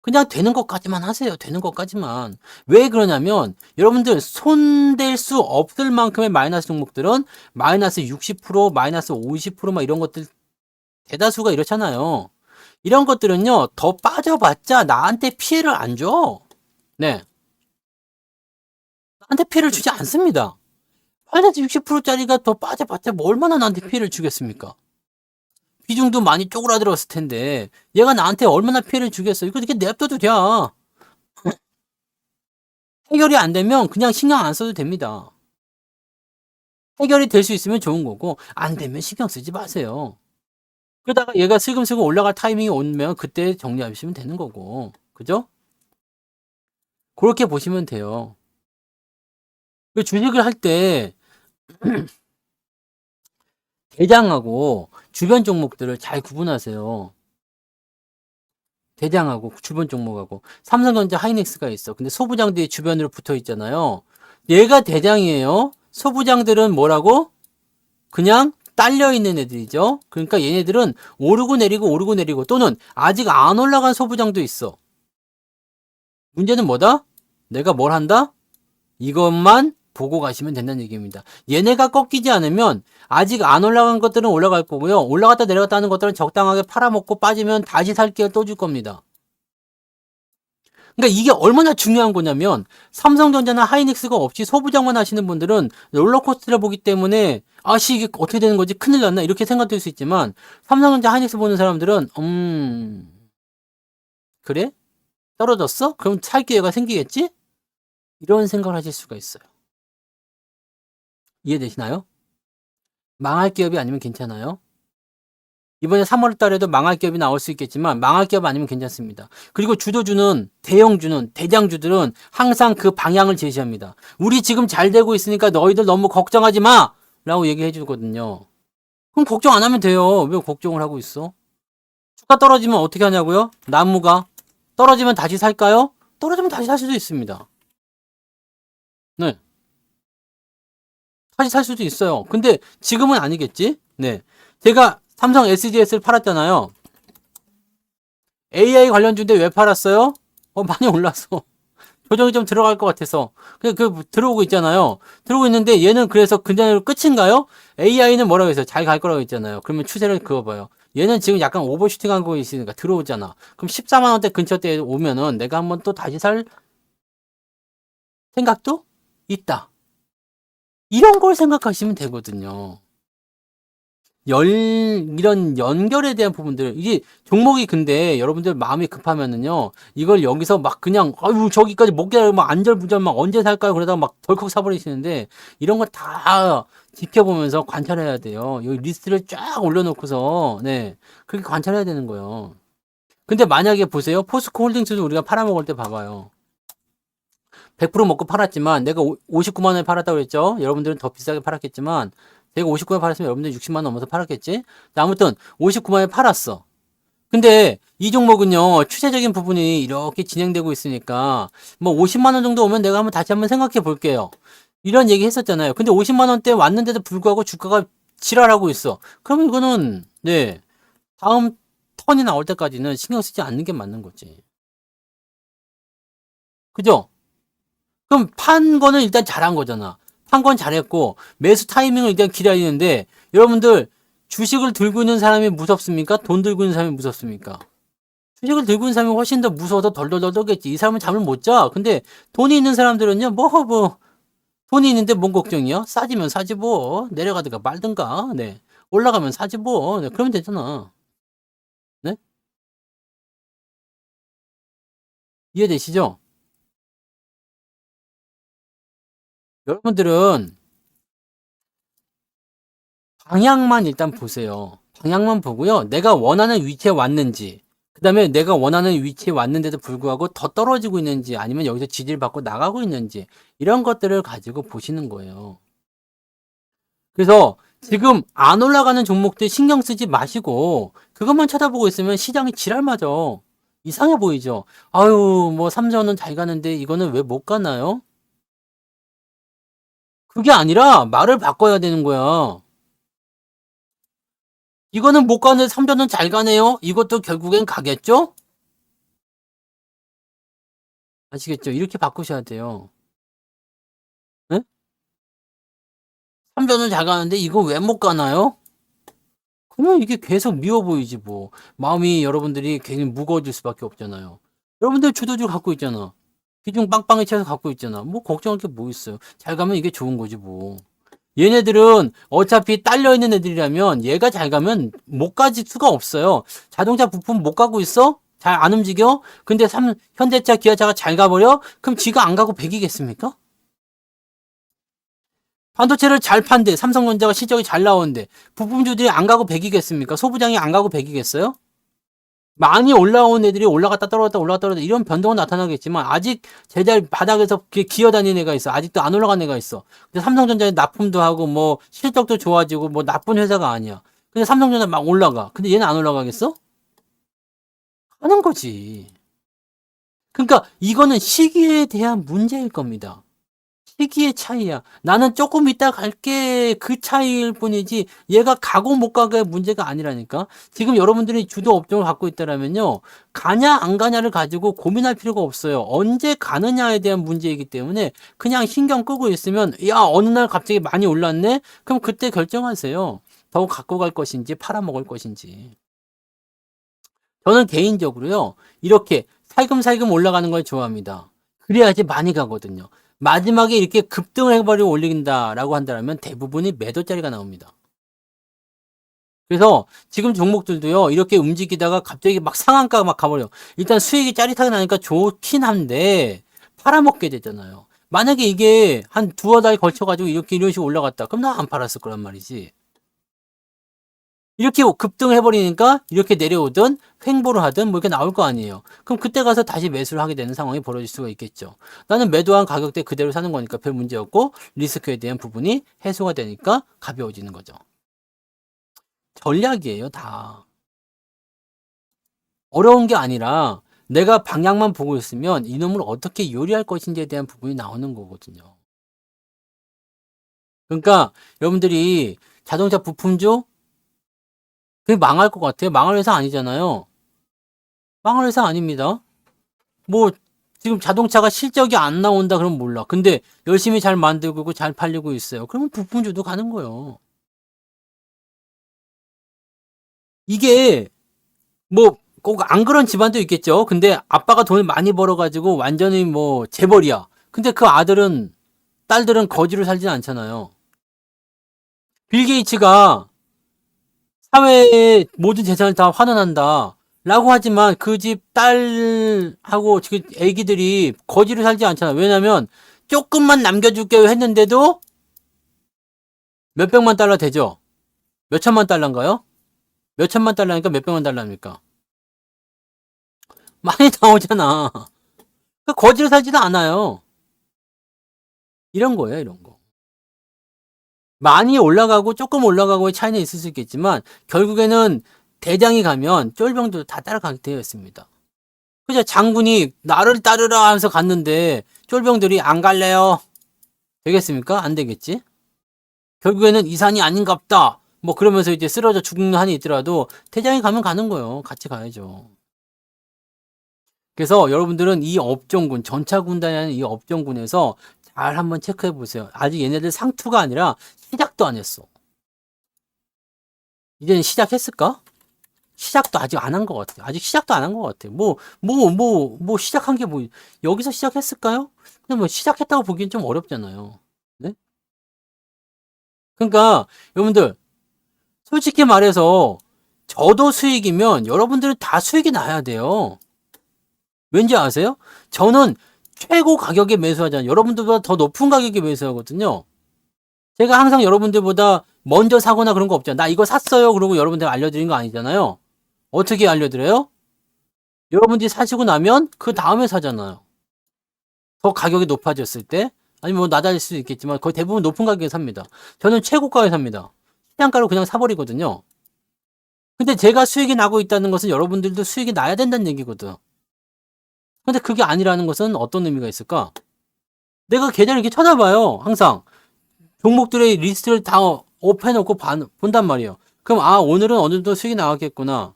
그냥 되는 것까지만 하세요. 되는 것까지만. 왜 그러냐면 여러분들 손댈 수 없을 만큼의 마이너스 종목들은 마이너스 60%, 마이너스 50%막 이런 것들 대다수가 이렇잖아요. 이런 것들은요, 더 빠져봤자 나한테 피해를 안 줘. 네. 나한테 피해를 주지 않습니다. 8-60%짜리가 더 빠져봤자 뭐 얼마나 나한테 피해를 주겠습니까? 비중도 많이 쪼그라들었을 텐데, 얘가 나한테 얼마나 피해를 주겠어. 이거 이렇게 냅둬도 돼. 해결이 안 되면 그냥 신경 안 써도 됩니다. 해결이 될 수 있으면 좋은 거고, 안 되면 신경 쓰지 마세요. 그러다가 얘가 슬금슬금 올라갈 타이밍이 오면 그때 정리하시면 되는 거고. 그죠? 그렇게 보시면 돼요. 그 주식을 할 때 대장하고 주변 종목들을 잘 구분하세요. 대장하고 주변 종목하고. 삼성전자 하이닉스가 있어. 근데 소부장들이 주변으로 붙어 있잖아요. 얘가 대장이에요. 소부장들은 뭐라고? 그냥 딸려 있는 애들이죠. 그러니까 얘네들은 오르고 내리고 오르고 내리고, 또는 아직 안 올라간 소부장도 있어. 문제는 뭐다? 내가 뭘 한다? 이것만 보고 가시면 된다는 얘기입니다. 얘네가 꺾이지 않으면 아직 안 올라간 것들은 올라갈 거고요. 올라갔다 내려갔다 하는 것들은 적당하게 팔아먹고 빠지면 다시 살 기회를 또 줄 겁니다. 그러니까 이게 얼마나 중요한 거냐면, 삼성전자나 하이닉스가 없이 소부장만 하시는 분들은 롤러코스터를 보기 때문에 아씨 이게 어떻게 되는 거지, 큰일 났나, 이렇게 생각될 수 있지만, 삼성전자 하이닉스 보는 사람들은 그래? 떨어졌어? 그럼 살 기회가 생기겠지? 이런 생각을 하실 수가 있어요. 이해되시나요? 망할 기업이 아니면 괜찮아요. 이번에 3월 달에도 망할 기업이 나올 수 있겠지만 망할 기업 아니면 괜찮습니다. 그리고 주도주는, 대형주는, 대장주들은 항상 그 방향을 제시합니다. 우리 지금 잘 되고 있으니까 너희들 너무 걱정하지 마! 라고 얘기해 주거든요. 그럼 걱정 안 하면 돼요. 왜 걱정을 하고 있어? 주가 떨어지면 어떻게 하냐고요? 나무가 떨어지면 다시 살까요? 떨어지면 다시 살 수도 있습니다. 네. 다시 살 수도 있어요. 근데 지금은 아니겠지? 네. 제가 삼성 SDS를 팔았잖아요. AI 관련주인데 왜 팔았어요? 많이 올라서. 조정이 좀 들어갈 것 같아서. 그냥 들어오고 있잖아요. 들어오고 있는데 얘는 그래서 그냥 끝인가요? AI는 뭐라고 했어요? 잘 갈 거라고 했잖아요. 그러면 추세를 그어봐요. 얘는 지금 약간 오버슈팅 하고 있으니까 들어오잖아. 그럼 14만원대 근처 때 오면은 내가 한번 또 다시 살 생각도 있다. 이런 걸 생각하시면 되거든요. 이런 연결에 대한 부분들, 이게 종목이, 근데 여러분들 마음이 급하면은요, 이걸 여기서 막 그냥, 아유, 저기까지 못 기다려, 막 안절부절 막 언제 살까요? 그러다가 막 덜컥 사버리시는데, 이런 거 다 지켜보면서 관찰해야 돼요. 여기 리스트를 쫙 올려놓고서, 네. 그렇게 관찰해야 되는 거예요. 근데 만약에 보세요. 포스코 홀딩스도 우리가 팔아먹을 때 봐봐요. 100% 먹고 팔았지만, 내가 59만 원에 팔았다고 그랬죠? 여러분들은 더 비싸게 팔았겠지만, 제가 59만 원 팔았으면 여러분들 60만 원 넘어서 팔았겠지? 아무튼 59만 원에 팔았어. 근데 이 종목은요, 추세적인 부분이 이렇게 진행되고 있으니까 뭐 50만 원 정도 오면 내가 다시 한번 생각해 볼게요. 이런 얘기 했었잖아요. 근데 50만 원대 왔는데도 불구하고 주가가 지랄하고 있어. 그럼 이거는, 네, 다음 턴이 나올 때까지는 신경 쓰지 않는 게 맞는 거지. 그죠? 그럼 판 거는 일단 잘한 거잖아. 판 건 잘했고, 매수 타이밍을 일단 기다리는데, 여러분들, 주식을 들고 있는 사람이 무섭습니까? 돈 들고 있는 사람이 무섭습니까? 주식을 들고 있는 사람이 훨씬 더 무서워서 덜덜덜 떨겠지. 이 사람은 잠을 못 자. 근데 돈이 있는 사람들은요, 돈이 있는데 뭔 걱정이야? 싸지면 사지 뭐. 내려가든가 말든가. 네. 올라가면 사지 뭐. 네. 그러면 되잖아. 네? 이해되시죠? 여러분들은 방향만 일단 보세요. 방향만 보고요. 내가 원하는 위치에 왔는지, 그 다음에 내가 원하는 위치에 왔는데도 불구하고 더 떨어지고 있는지, 아니면 여기서 지지를 받고 나가고 있는지, 이런 것들을 가지고 보시는 거예요. 그래서 지금 안 올라가는 종목들 신경 쓰지 마시고 그것만 쳐다보고 있으면 시장이 지랄 맞아. 이상해 보이죠? 아유, 뭐 삼성은 잘 가는데 이거는 왜 못 가나요? 그게 아니라 말을 바꿔야 되는 거야. 이거는 못 가는데 삼성은 잘 가네요? 이것도 결국엔 가겠죠? 아시겠죠? 이렇게 바꾸셔야 돼요. 네? 삼성은 잘 가는데 이거 왜 못 가나요? 그러면 이게 계속 미워 보이지 뭐. 마음이 여러분들이 괜히 무거워질 수밖에 없잖아요. 여러분들 주도주 갖고 있잖아. 비중 빵빵히 채워서 갖고 있잖아. 뭐 걱정할 게 뭐 있어요. 잘 가면 이게 좋은 거지 뭐. 얘네들은 어차피 딸려 있는 애들이라면 얘가 잘 가면 못 가질 수가 없어요. 자동차 부품 못 가고 있어? 잘 안 움직여? 근데 현대차, 기아차가 잘 가버려? 그럼 지가 안 가고 백이겠습니까? 반도체를 잘 판대. 삼성전자가 실적이 잘 나오는데 부품주들이 안 가고 백이겠습니까? 소부장이 안 가고 백이겠어요? 많이 올라온 애들이 올라갔다 떨어졌다 올라갔다 떨어졌다 이런 변동은 나타나겠지만 아직 제자리 바닥에서 기어다니는 애가 있어. 아직도 안 올라간 애가 있어. 근데 삼성전자에 납품도 하고 뭐 실적도 좋아지고 뭐 나쁜 회사가 아니야. 근데 삼성전자 막 올라가. 근데 얘는 안 올라가겠어? 하는 거지. 그러니까 이거는 시기에 대한 문제일 겁니다. 시기의 차이야. 나는 조금 이따 갈게 그 차이일 뿐이지 얘가 가고 못 가고의 문제가 아니라니까. 지금 여러분들이 주도 업종을 갖고 있다라면요. 가냐 안 가냐를 가지고 고민할 필요가 없어요. 언제 가느냐에 대한 문제이기 때문에 그냥 신경 끄고 있으면 야 어느 날 갑자기 많이 올랐네? 그럼 그때 결정하세요. 더 갖고 갈 것인지 팔아먹을 것인지. 저는 개인적으로요. 이렇게 살금살금 올라가는 걸 좋아합니다. 그래야지 많이 가거든요. 마지막에 이렇게 급등을 해버리고 올린다라고 한다면 대부분이 매도자리가 나옵니다. 그래서 지금 종목들도요. 이렇게 움직이다가 갑자기 막 상한가가 막 가버려. 일단 수익이 짜릿하게 나니까 좋긴 한데 팔아먹게 되잖아요. 만약에 이게 한 두어 달 걸쳐가지고 이런 식으로 올라갔다. 그럼 나 안 팔았을 거란 말이지. 이렇게 급등을 해버리니까 이렇게 내려오든 횡보를 하든 뭐 이렇게 나올 거 아니에요. 그럼 그때 가서 다시 매수를 하게 되는 상황이 벌어질 수가 있겠죠. 나는 매도한 가격대 그대로 사는 거니까 별 문제 없고 리스크에 대한 부분이 해소가 되니까 가벼워지는 거죠. 전략이에요, 다. 어려운 게 아니라 내가 방향만 보고 있으면 이놈을 어떻게 요리할 것인지에 대한 부분이 나오는 거거든요. 그러니까 여러분들이 자동차 부품주 그게 망할 것 같아요. 망할 회사 아니잖아요. 망할 회사 아닙니다. 뭐 지금 자동차가 실적이 안 나온다 그러면 몰라. 근데 열심히 잘 만들고 잘 팔리고 있어요. 그러면 부품주도 가는 거예요. 이게 뭐 꼭 안 그런 집안도 있겠죠. 근데 아빠가 돈을 많이 벌어가지고 완전히 뭐 재벌이야. 근데 그 아들은 딸들은 거지로 살진 않잖아요. 빌 게이츠가 사회의 모든 재산을 다 환원한다. 라고 하지만 그 집 딸하고 그 애기들이 거지로 살지 않잖아. 왜냐면 조금만 남겨줄게요 했는데도 몇백만 달러 되죠? 몇천만 달러인가요? 몇천만 달러니까 몇백만 달러입니까? 많이 나오잖아. 거지로 살지도 않아요. 이런 거예요, 이런 거. 많이 올라가고 조금 올라가고의 차이는 있을 수 있겠지만 결국에는 대장이 가면 쫄병도 다 따라가게 되어 있습니다. 그죠? 장군이 나를 따르라 하면서 갔는데 쫄병들이 안 갈래요. 되겠습니까? 안 되겠지? 결국에는 이 산이 아닌갑다. 뭐 그러면서 이제 쓰러져 죽는 한이 있더라도 대장이 가면 가는 거예요. 같이 가야죠. 그래서 여러분들은 이 업종군, 전차군단이라는 이 업종군에서 잘 한번 체크해 보세요. 아직 얘네들 상투가 아니라 시작도 안 했어. 이제는 시작했을까? 시작도 아직 안 한 것 같아요. 아직 시작도 안 한 것 같아요. 뭐 시작한 게 뭐, 여기서 시작했을까요? 근데 뭐 시작했다고 보기엔 좀 어렵잖아요. 네? 그러니까, 여러분들, 솔직히 말해서, 저도 수익이면 여러분들은 다 수익이 나야 돼요. 왠지 아세요? 저는 최고 가격에 매수하잖아요. 여러분들보다 더 높은 가격에 매수하거든요. 제가 항상 여러분들보다 먼저 사거나 그런 거 없잖아요. 나 이거 샀어요. 그러고 여러분들 알려드린 거 아니잖아요. 어떻게 알려드려요? 여러분들이 사시고 나면 그 다음에 사잖아요. 더 가격이 높아졌을 때 아니면 뭐 낮아질 수도 있겠지만 거의 대부분 높은 가격에 삽니다. 저는 최고가에 삽니다. 시장가로 그냥 사버리거든요. 근데 제가 수익이 나고 있다는 것은 여러분들도 수익이 나야 된다는 얘기거든. 근데 그게 아니라는 것은 어떤 의미가 있을까? 내가 계좌를 이렇게 쳐다봐요. 항상 종목들의 리스트를 다 업해놓고 본단 말이에요. 그럼 오늘은 어느 정도 수익이 나왔겠구나.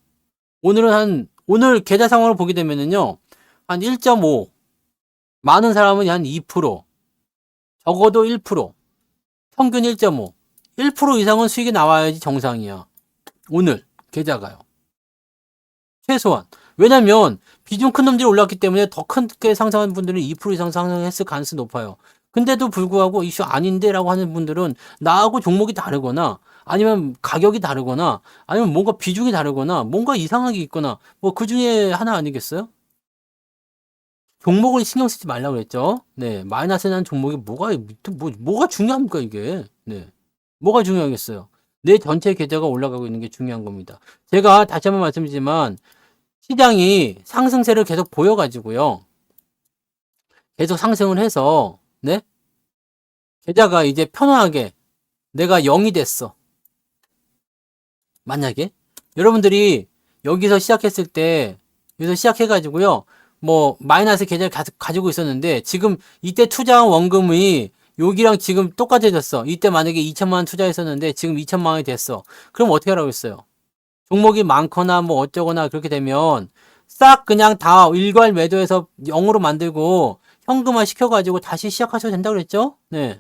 오늘 계좌 상황을 보게 되면은요. 한 1.5, 많은 사람은 한 2%, 적어도 1%, 평균 1.5, 1% 이상은 수익이 나와야지 정상이야. 오늘 계좌가요. 최소한. 왜냐면 비중 큰 놈들이 올랐기 때문에 더 크게 상승한 분들은 2% 이상 상승했을 가능성이 높아요. 근데도 불구하고 이슈 아닌데 라고 하는 분들은 나하고 종목이 다르거나 아니면 가격이 다르거나 아니면 뭔가 비중이 다르거나 뭔가 이상한 게 있거나 뭐 그 중에 하나 아니겠어요? 종목을 신경 쓰지 말라고 그랬죠. 네. 마이너스 난 종목이 뭐가 중요합니까, 이게? 네. 뭐가 중요하겠어요? 내 전체 계좌가 올라가고 있는 게 중요한 겁니다. 제가 다시 한번 말씀드리지만 시장이 상승세를 계속 보여가지고요. 계속 상승을 해서, 네? 계좌가 이제 편안하게 내가 0이 됐어. 만약에 여러분들이 여기서 시작했을 때, 여기서 시작해가지고요. 뭐, 마이너스 계좌를 가지고 있었는데, 지금 이때 투자한 원금이 여기랑 지금 똑같아졌어. 이때 만약에 2천만 원 투자했었는데, 지금 2천만 원이 됐어. 그럼 어떻게 하라고 했어요? 종목이 많거나 뭐 어쩌거나 그렇게 되면 싹 그냥 다 일괄 매도해서 0으로 만들고 현금화 시켜가지고 다시 시작하셔도 된다고 그랬죠? 네.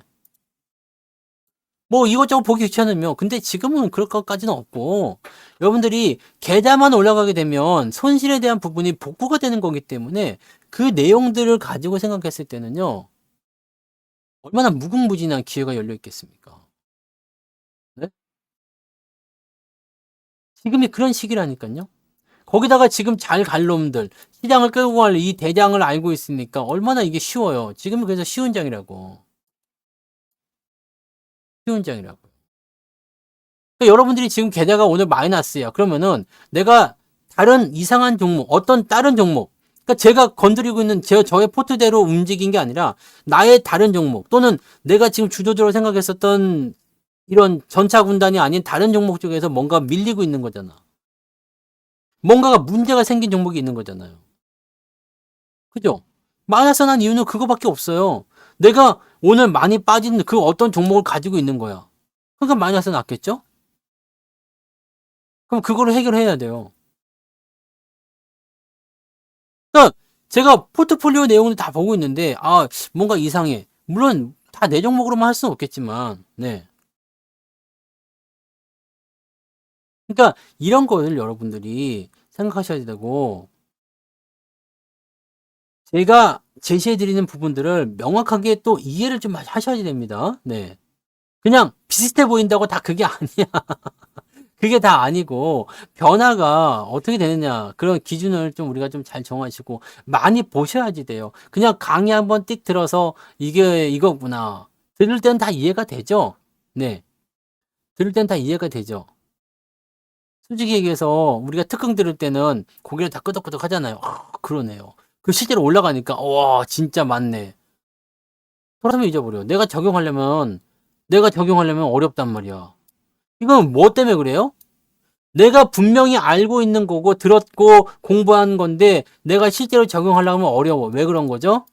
뭐 이것저것 보기 귀찮으면 근데 지금은 그럴 것까지는 없고 여러분들이 계좌만 올라가게 되면 손실에 대한 부분이 복구가 되는 거기 때문에 그 내용들을 가지고 생각했을 때는요 얼마나 무궁무진한 기회가 열려 있겠습니까? 네? 지금이 그런 시기라니까요. 거기다가 지금 잘 갈 놈들, 시장을 끌고 갈 이 대장을 알고 있으니까 얼마나 이게 쉬워요. 지금이 그래서 쉬운 장이라고. 쉬운 장이라고. 그러니까 여러분들이 지금 계좌가 오늘 마이너스야. 그러면은 내가 다른 이상한 종목, 어떤 다른 종목, 그러니까 제가 건드리고 있는 저의 포트대로 움직인 게 아니라 나의 다른 종목 또는 내가 지금 주도적으로 생각했었던 이런 전차 군단이 아닌 다른 종목 쪽에서 뭔가 밀리고 있는 거잖아. 뭔가가 문제가 생긴 종목이 있는 거잖아요. 그죠? 마이너스 난 이유는 그거밖에 없어요. 내가 오늘 많이 빠진 그 어떤 종목을 가지고 있는 거야. 그러니까 마이너스 났겠죠? 그럼 그거를 해결해야 돼요. 그러니까 제가 포트폴리오 내용을 다 보고 있는데 아 뭔가 이상해. 물론 다 내 종목으로만 할 수는 없겠지만 네. 그러니까 이런 거를 여러분들이 생각하셔야 되고 제가 제시해 드리는 부분들을 명확하게 또 이해를 좀 하셔야 됩니다. 네. 그냥 비슷해 보인다고 다 그게 아니야. 그게 다 아니고 변화가 어떻게 되느냐 그런 기준을 좀 우리가 좀 잘 정하시고 많이 보셔야지 돼요. 그냥 강의 한번 띡 들어서 이게 이거구나. 들을 땐 다 이해가 되죠? 네. 들을 땐 다 이해가 되죠? 솔직히 얘기해서 우리가 특강 들을 때는 고개를 다 끄덕끄덕 하잖아요. 그러네요. 그 실제로 올라가니까 와 진짜 맞네. 그러면 잊어버려. 내가 적용하려면 어렵단 말이야. 이건 뭐 때문에 그래요? 내가 분명히 알고 있는 거고 들었고 공부한 건데 내가 실제로 적용하려면 어려워. 왜 그런 거죠?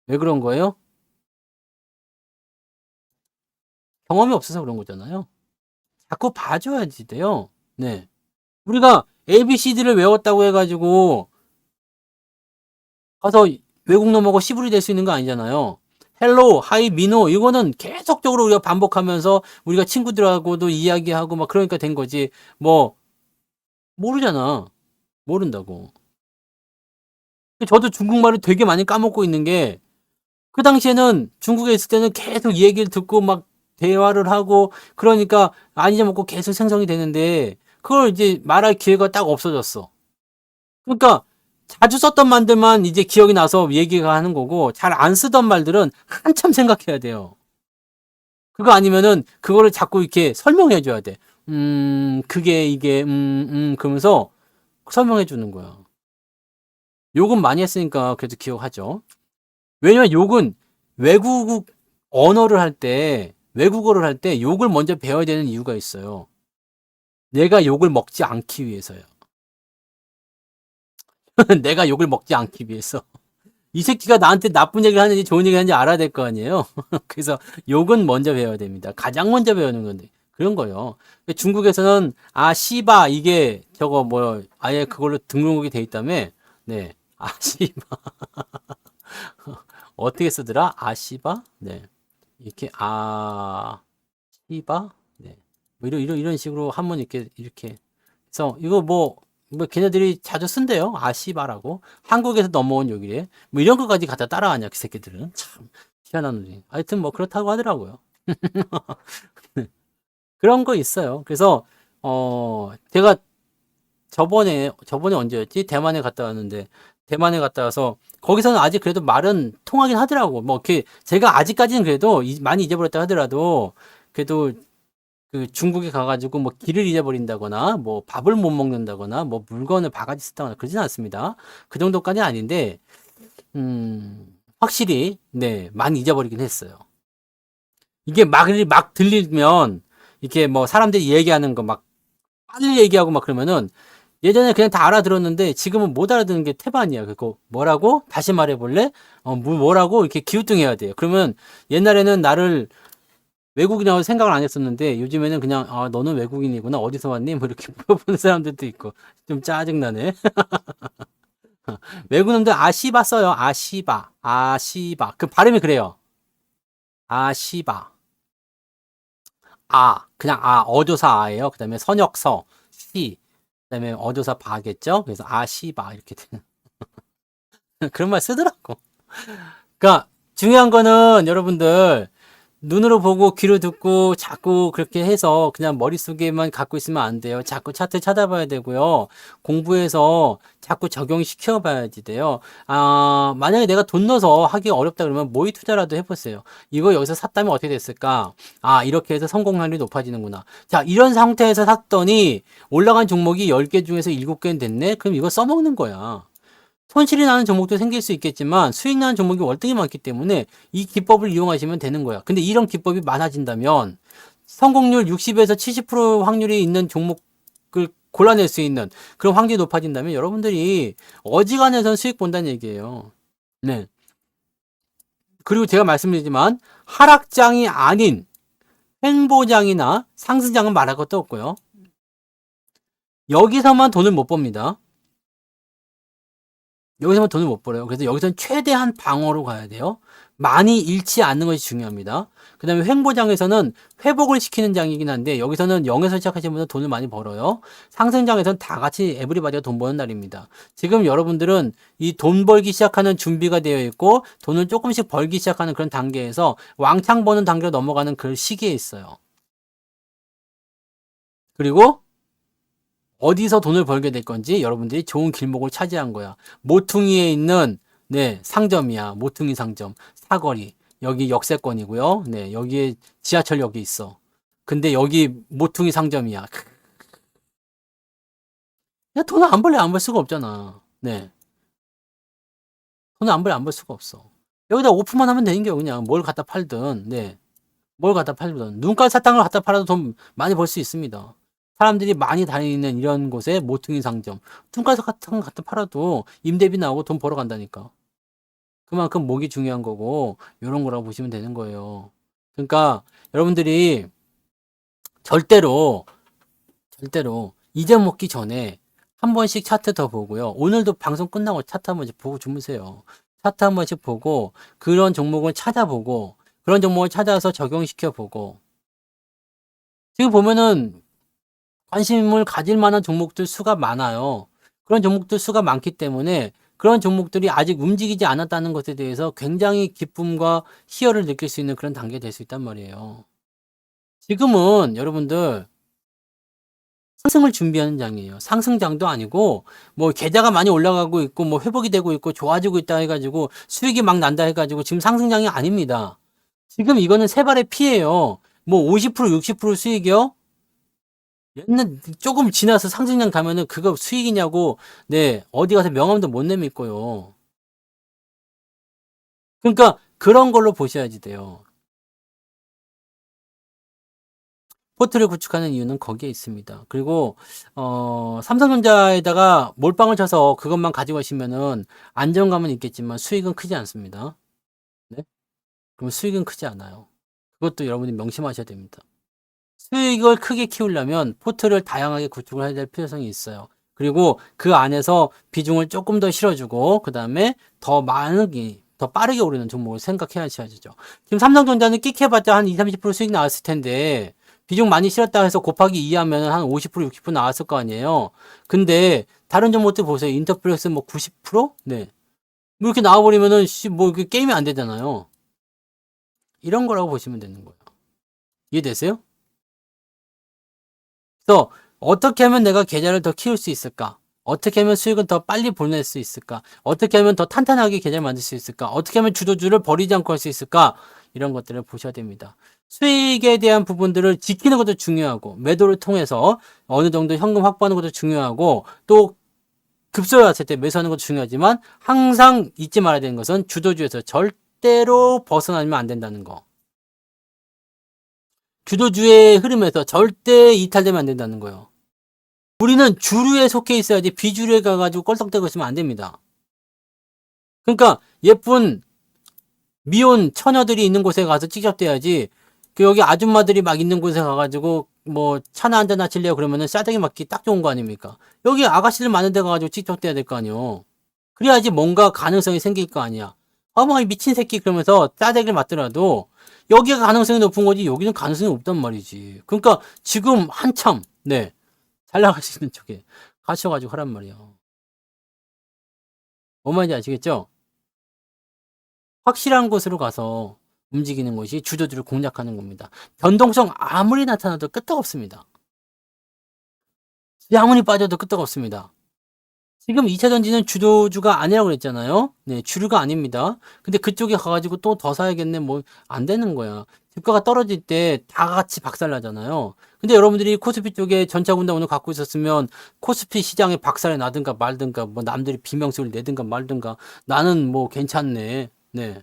왜 그런 거예요? 경험이 없어서 그런 거잖아요. 자꾸 봐줘야지 돼요. 네. 우리가 ABCD를 외웠다고 해가지고 가서 외국 놈하고 시불이 될 수 있는 거 아니잖아요. 헬로, 하이, 미노 이거는 계속적으로 우리가 반복하면서 우리가 친구들하고도 이야기하고 막 그러니까 된 거지. 뭐 모르잖아. 모른다고. 저도 중국말을 되게 많이 까먹고 있는 게 그 당시에는 중국에 있을 때는 계속 이 얘기를 듣고 막 대화를 하고 그러니까 안 잊어먹고 계속 생성이 되는데 그걸 이제 말할 기회가 딱 없어졌어. 그러니까 자주 썼던 말들만 이제 기억이 나서 얘기가 하는 거고 잘 안 쓰던 말들은 한참 생각해야 돼요. 그거 아니면은 그거를 자꾸 이렇게 설명해 줘야 돼. 그게 이게 그러면서 설명해 주는 거야. 욕은 많이 했으니까 그래도 기억하죠. 왜냐면 욕은 외국 언어를 할 때, 외국어를 할 때 욕을 먼저 배워야 되는 이유가 있어요. 내가 욕을 먹지 않기 위해서요. 내가 욕을 먹지 않기 위해서. 이 새끼가 나한테 나쁜 얘기를 하는지 좋은 얘기를 하는지 알아야 될 거 아니에요? 그래서 욕은 먼저 배워야 됩니다. 가장 먼저 배우는 건데. 그런 거요. 중국에서는 아, 씨바, 이게 저거 뭐, 아예 그걸로 등록이 돼 있다며? 네. 아, 씨바. 어떻게 쓰더라? 아, 씨바? 네. 이렇게 아, 씨바? 네. 뭐 이런 식으로 한번 이렇게. 그래서 이거 뭐 걔네들이 자주 쓴대요. 아시바라고. 한국에서 넘어온 욕이래. 뭐 이런 것까지 갖다 따라하냐, 그 새끼들은. 참 희한한 놈이. 하여튼 뭐 그렇다고 하더라고요. 그런 거 있어요. 그래서 제가 저번에 언제였지? 대만에 갔다 왔는데, 대만에 갔다 와서, 거기서는 아직 그래도 말은 통하긴 하더라고. 뭐, 이렇게, 제가 아직까지는 그래도 많이 잊어버렸다 하더라도, 그래도 그 중국에 가가지고 뭐 길을 잊어버린다거나, 뭐 밥을 못 먹는다거나, 뭐 물건을 바가지 쓰다거나 그러진 않습니다. 그 정도까지는 아닌데, 확실히, 네, 많이 잊어버리긴 했어요. 이게 막 들리면, 이렇게 뭐 사람들이 얘기하는 거 막, 빨리 얘기하고 막 그러면은, 예전에 그냥 다 알아들었는데 지금은 못 알아듣는 게 태반이야. 그거 뭐라고? 다시 말해볼래? 뭐라고? 이렇게 기우뚱해야 돼요. 그러면 옛날에는 나를 외국인이라고 생각을 안 했었는데 요즘에는 그냥 아 너는 외국인이구나 어디서 왔니? 뭐 이렇게 물어보는 사람들도 있고 좀 짜증나네. 외국인들 아시바 써요. 아시바. 그 발음이 그래요. 아시바. 그냥 어조사 아예요. 그다음에 선역서 시 그다음에 어조사 바겠죠. 그래서 아시바 이렇게 되는 그런 말 쓰더라고. 그러니까 중요한 거는 여러분들 눈으로 보고 귀로 듣고 자꾸 그렇게 해서 그냥 머릿속에만 갖고 있으면 안 돼요. 자꾸 차트 찾아봐야 되고요. 공부해서 자꾸 적용시켜 봐야지 돼요. 만약에 내가 돈 넣어서 하기 어렵다 그러면 모의 투자라도 해보세요. 이거 여기서 샀다면 어떻게 됐을까? 이렇게 해서 성공 확률이 높아지는구나. 자, 이런 상태에서 샀더니 올라간 종목이 10개 중에서 7개는 됐네? 그럼 이거 써먹는 거야. 손실이 나는 종목도 생길 수 있겠지만 수익 나는 종목이 월등히 많기 때문에 이 기법을 이용하시면 되는 거야. 근데 이런 기법이 많아진다면 성공률 60에서 70% 확률이 있는 종목을 골라낼 수 있는 그런 확률이 높아진다면 여러분들이 어지간해선 수익 본다는 얘기예요. 네. 그리고 제가 말씀드리지만 하락장이 아닌 횡보장이나 상승장은 말할 것도 없고요. 여기서만 돈을 못 법니다. 여기서만 돈을 못 벌어요. 그래서 여기서는 최대한 방어로 가야 돼요. 많이 잃지 않는 것이 중요합니다. 그 다음에 횡보장에서는 회복을 시키는 장이긴 한데 여기서는 0에서 시작하시는 분은 돈을 많이 벌어요. 상승장에서는 다 같이 에브리바디가 돈 버는 날입니다. 지금 여러분들은 이 돈 벌기 시작하는 준비가 되어 있고 돈을 조금씩 벌기 시작하는 그런 단계에서 왕창 버는 단계로 넘어가는 그 시기에 있어요. 그리고 어디서 돈을 벌게 될 건지 여러분들이 좋은 길목을 차지한 거야. 모퉁이에 있는 네, 상점이야. 모퉁이 상점. 사거리. 여기 역세권이고요. 네, 여기에 지하철역이 있어. 근데 여기 모퉁이 상점이야. 야, 돈을 안 벌래 안 벌 수가 없잖아. 네. 돈을 안 벌래 안 벌 수가 없어. 여기다 오픈만 하면 되는 게 그냥 뭘 갖다 팔든, 네. 뭘 갖다 팔든. 눈깔 사탕을 갖다 팔아도 돈 많이 벌 수 있습니다. 사람들이 많이 다니는 이런 곳에 모퉁이 상점. 눈깔 사탕 갖다 팔아도 임대비 나오고 돈 벌어 간다니까. 그만큼 목이 중요한 거고, 요런 거라고 보시면 되는 거예요. 그러니까 여러분들이 절대로 잊어먹기 전에 한 번씩 차트 더 보고요. 오늘도 방송 끝나고 차트 한 번씩 보고 주무세요. 차트 한 번씩 보고 그런 종목을 찾아보고 그런 종목을 찾아서 적용시켜 보고 지금 보면은 관심을 가질 만한 종목들 수가 많아요. 그런 종목들 수가 많기 때문에 그런 종목들이 아직 움직이지 않았다는 것에 대해서 굉장히 기쁨과 희열을 느낄 수 있는 그런 단계가 될 수 있단 말이에요. 지금은 여러분들 상승을 준비하는 장이에요. 상승장도 아니고 뭐 계좌가 많이 올라가고 있고 뭐 회복이 되고 있고 좋아지고 있다 해가지고 수익이 막 난다 해가지고 지금 상승장이 아닙니다. 지금 이거는 세 발의 피해요. 뭐 50% 60% 수익이요? 옛날 조금 지나서 상승장 가면은 그거 수익이냐고 네 어디 가서 명함도 못 내밀고요. 그러니까 그런 걸로 보셔야지 돼요. 포트를 구축하는 이유는 거기에 있습니다. 그리고 삼성전자에다가 몰빵을 쳐서 그것만 가지고 가시면은 안정감은 있겠지만 수익은 크지 않습니다. 네? 그럼 수익은 크지 않아요. 그것도 여러분이 명심하셔야 됩니다. 수익을 크게 키우려면 포트를 다양하게 구축을 해야 될 필요성이 있어요. 그리고 그 안에서 비중을 조금 더 실어주고 그 다음에 더 많이 더 빠르게 오르는 종목을 생각해야죠. 지금 삼성전자는 끽 해봤자 한 20, 30% 수익 나왔을 텐데 비중 많이 실었다 해서 곱하기 2 하면 한 50%, 60% 나왔을 거 아니에요. 근데 다른 종목들 보세요. 인터플렉스 뭐 90%? 네. 뭐 이렇게 나와버리면은 뭐 이게 게임이 안 되잖아요. 이런 거라고 보시면 되는 거예요. 이해되세요? 그래서 어떻게 하면 내가 계좌를 더 키울 수 있을까? 어떻게 하면 수익은 더 빨리 보낼 수 있을까? 어떻게 하면 더 탄탄하게 계좌를 만들 수 있을까? 어떻게 하면 주도주를 버리지 않고 할 수 있을까? 이런 것들을 보셔야 됩니다. 수익에 대한 부분들을 지키는 것도 중요하고, 매도를 통해서 어느 정도 현금 확보하는 것도 중요하고, 또 급소에 왔을 때 매수하는 것도 중요하지만, 항상 잊지 말아야 되는 것은 주도주에서 절대로 벗어나면 안 된다는 거. 주도주의 흐름에서 절대 이탈되면 안 된다는 거예요. 우리는 주류에 속해 있어야지 비주류에 가가지고 껄떡대고 있으면 안 됩니다. 그러니까 예쁜 미혼 처녀들이 있는 곳에 가서 찌적대야지 그 여기 아줌마들이 막 있는 곳에 가가지고 뭐 차나 한잔 하실래요? 그러면은 싸대기 맞기 딱 좋은 거 아닙니까? 여기 아가씨들 많은 데 가가지고 찌적대야 될 거 아니에요. 그래야지 뭔가 가능성이 생길 거 아니야. 뭐 미친 새끼 그러면서 싸대기를 맞더라도 여기가 가능성이 높은 거지 여기는 가능성이 없단 말이지. 그러니까 지금 한참 네. 잘 나갈 수 있는 쪽에 가셔가지고 하란 말이에요. 뭔 말인지 아시겠죠? 확실한 곳으로 가서 움직이는 것이 주도주를 공략하는 겁니다. 변동성 아무리 나타나도 끄떡없습니다. 아무리 빠져도 끄떡없습니다. 지금 2차 전지는 주도주가 아니라고 그랬잖아요. 네, 주류가 아닙니다. 근데 그쪽에 가가지고 또 더 사야겠네. 뭐, 안 되는 거야. 주가가 떨어질 때 다 같이 박살나잖아요. 근데 여러분들이 코스피 쪽에 전차군단원을 갖고 있었으면 코스피 시장에 박살이 나든가 말든가 뭐 남들이 비명소리를 내든가 말든가 나는 뭐 괜찮네. 네.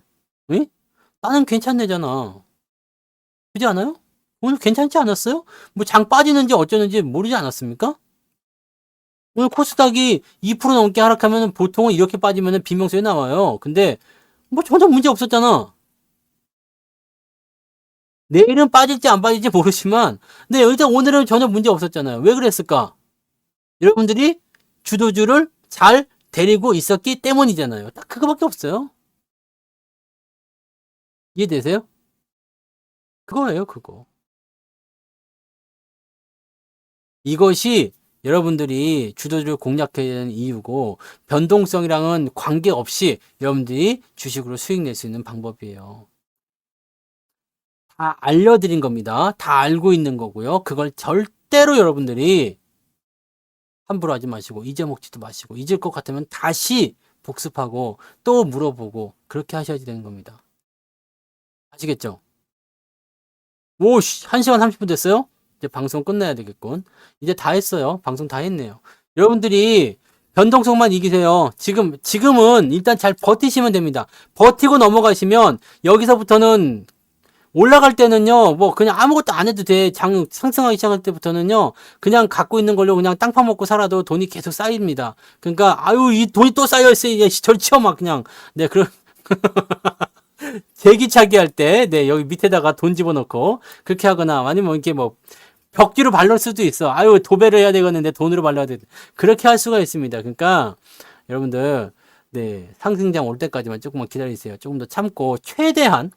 응? 나는 괜찮네잖아. 그렇지 않아요? 오늘 괜찮지 않았어요? 뭐 장 빠지는지 어쩌는지 모르지 않았습니까? 오늘 코스닥이 2% 넘게 하락하면 보통은 이렇게 빠지면 비명소리 나와요. 근데 뭐 전혀 문제 없었잖아. 내일은 빠질지 안 빠질지 모르지만 네, 일단 오늘은 전혀 문제 없었잖아요. 왜 그랬을까? 여러분들이 주도주를 잘 데리고 있었기 때문이잖아요. 딱 그거밖에 없어요. 이해되세요? 그거예요, 그거. 이것이 여러분들이 주도주를 공략해야 되는 이유고 변동성이랑은 관계없이 여러분들이 주식으로 수익 낼 수 있는 방법이에요. 다 알려드린 겁니다. 다 알고 있는 거고요. 그걸 절대로 여러분들이 함부로 하지 마시고 잊어먹지도 마시고 잊을 것 같으면 다시 복습하고 또 물어보고 그렇게 하셔야 되는 겁니다. 아시겠죠? 오, 1시간 30분 됐어요? 이제 방송 끝내야 되겠군. 이제 다 했어요. 방송 다 했네요. 여러분들이 변동성만 이기세요. 지금은 일단 잘 버티시면 됩니다. 버티고 넘어가시면 여기서부터는 올라갈 때는요, 뭐, 그냥 아무것도 안 해도 돼. 상승하기 시작할 때부터는요, 그냥 갖고 있는 걸로 그냥 땅 파먹고 살아도 돈이 계속 쌓입니다. 그러니까, 아유, 이 돈이 또 쌓여있어. 이제 절치어 막 그냥. 네, 그런, 제기차기 할 때, 네, 여기 밑에다가 돈 집어넣고, 그렇게 하거나, 아니면 이렇게 뭐, 벽지로 바를 수도 있어. 아유, 도배를 해야 되겠는데 돈으로 발라야 돼. 그렇게 할 수가 있습니다. 그러니까, 여러분들, 네, 상승장 올 때까지만 조금만 기다리세요. 조금 더 참고, 최대한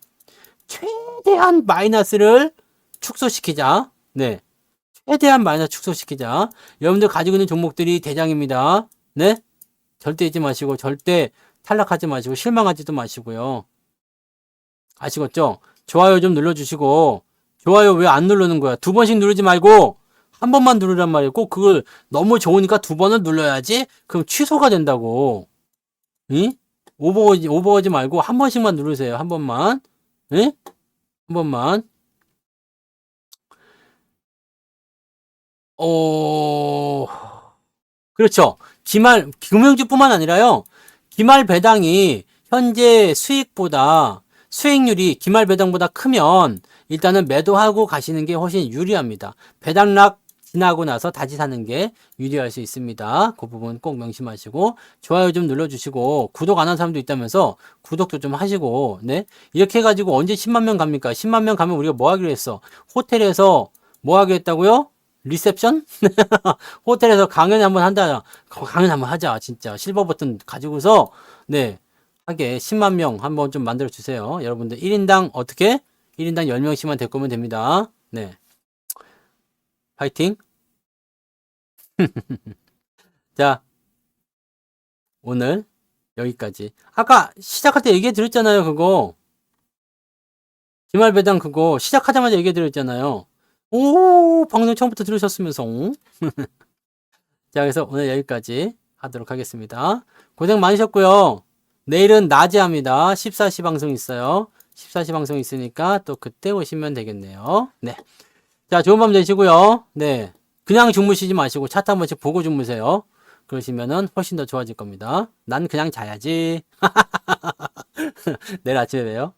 마이너스를 축소시키자. 네. 최대한 마이너스 축소시키자. 여러분들 가지고 있는 종목들이 대장입니다. 네. 절대 잊지 마시고, 절대 탈락하지 마시고, 실망하지도 마시고요. 아시겠죠? 좋아요 좀 눌러주시고, 좋아요 왜 안 누르는 거야? 2번씩 누르지 말고, 한 번만 누르란 말이에요. 꼭 그걸 너무 좋으니까 2번을 눌러야지? 그럼 취소가 된다고. 응? 오버하지 말고, 한 번씩만 누르세요. 한 번만. 응? 한 번만. 그렇죠. 금융주뿐만 아니라요. 기말 배당이 현재 수익보다, 수익률이 기말 배당보다 크면 일단은 매도하고 가시는 게 훨씬 유리합니다. 배당락 지나고 나서 다시 사는 게 유리할 수 있습니다. 그 부분 꼭 명심하시고, 좋아요 좀 눌러주시고, 구독 안 한 사람도 있다면서 구독도 좀 하시고, 네. 이렇게 해가지고 언제 10만 명 갑니까? 10만 명 가면 우리가 뭐 하기로 했어? 호텔에서 뭐 하기로 했다고요? 리셉션? 호텔에서 강연 한번 한다. 강연 한번 하자. 진짜 실버 버튼 가지고서 네 하게 10만 명 한번 좀 만들어 주세요. 여러분들 1인당 어떻게? 1인당 10명씩만 데리고 오면 됩니다. 네. 파이팅. 자, 오늘 여기까지. 아까 시작할 때 얘기해 드렸잖아요, 그거. 기말배당 그거 시작하자마자 얘기해 드렸잖아요. 오, 방송 처음부터 들으셨으면서. 자, 그래서 오늘 여기까지 하도록 하겠습니다. 고생 많으셨고요. 내일은 낮에 합니다. 14시 방송 있어요. 14시 방송 있으니까 또 그때 오시면 되겠네요. 네. 자, 좋은 밤 되시고요. 네. 그냥 주무시지 마시고 차트 한 번씩 보고 주무세요. 그러시면은 훨씬 더 좋아질 겁니다. 난 그냥 자야지. 내일 아침에 봬요.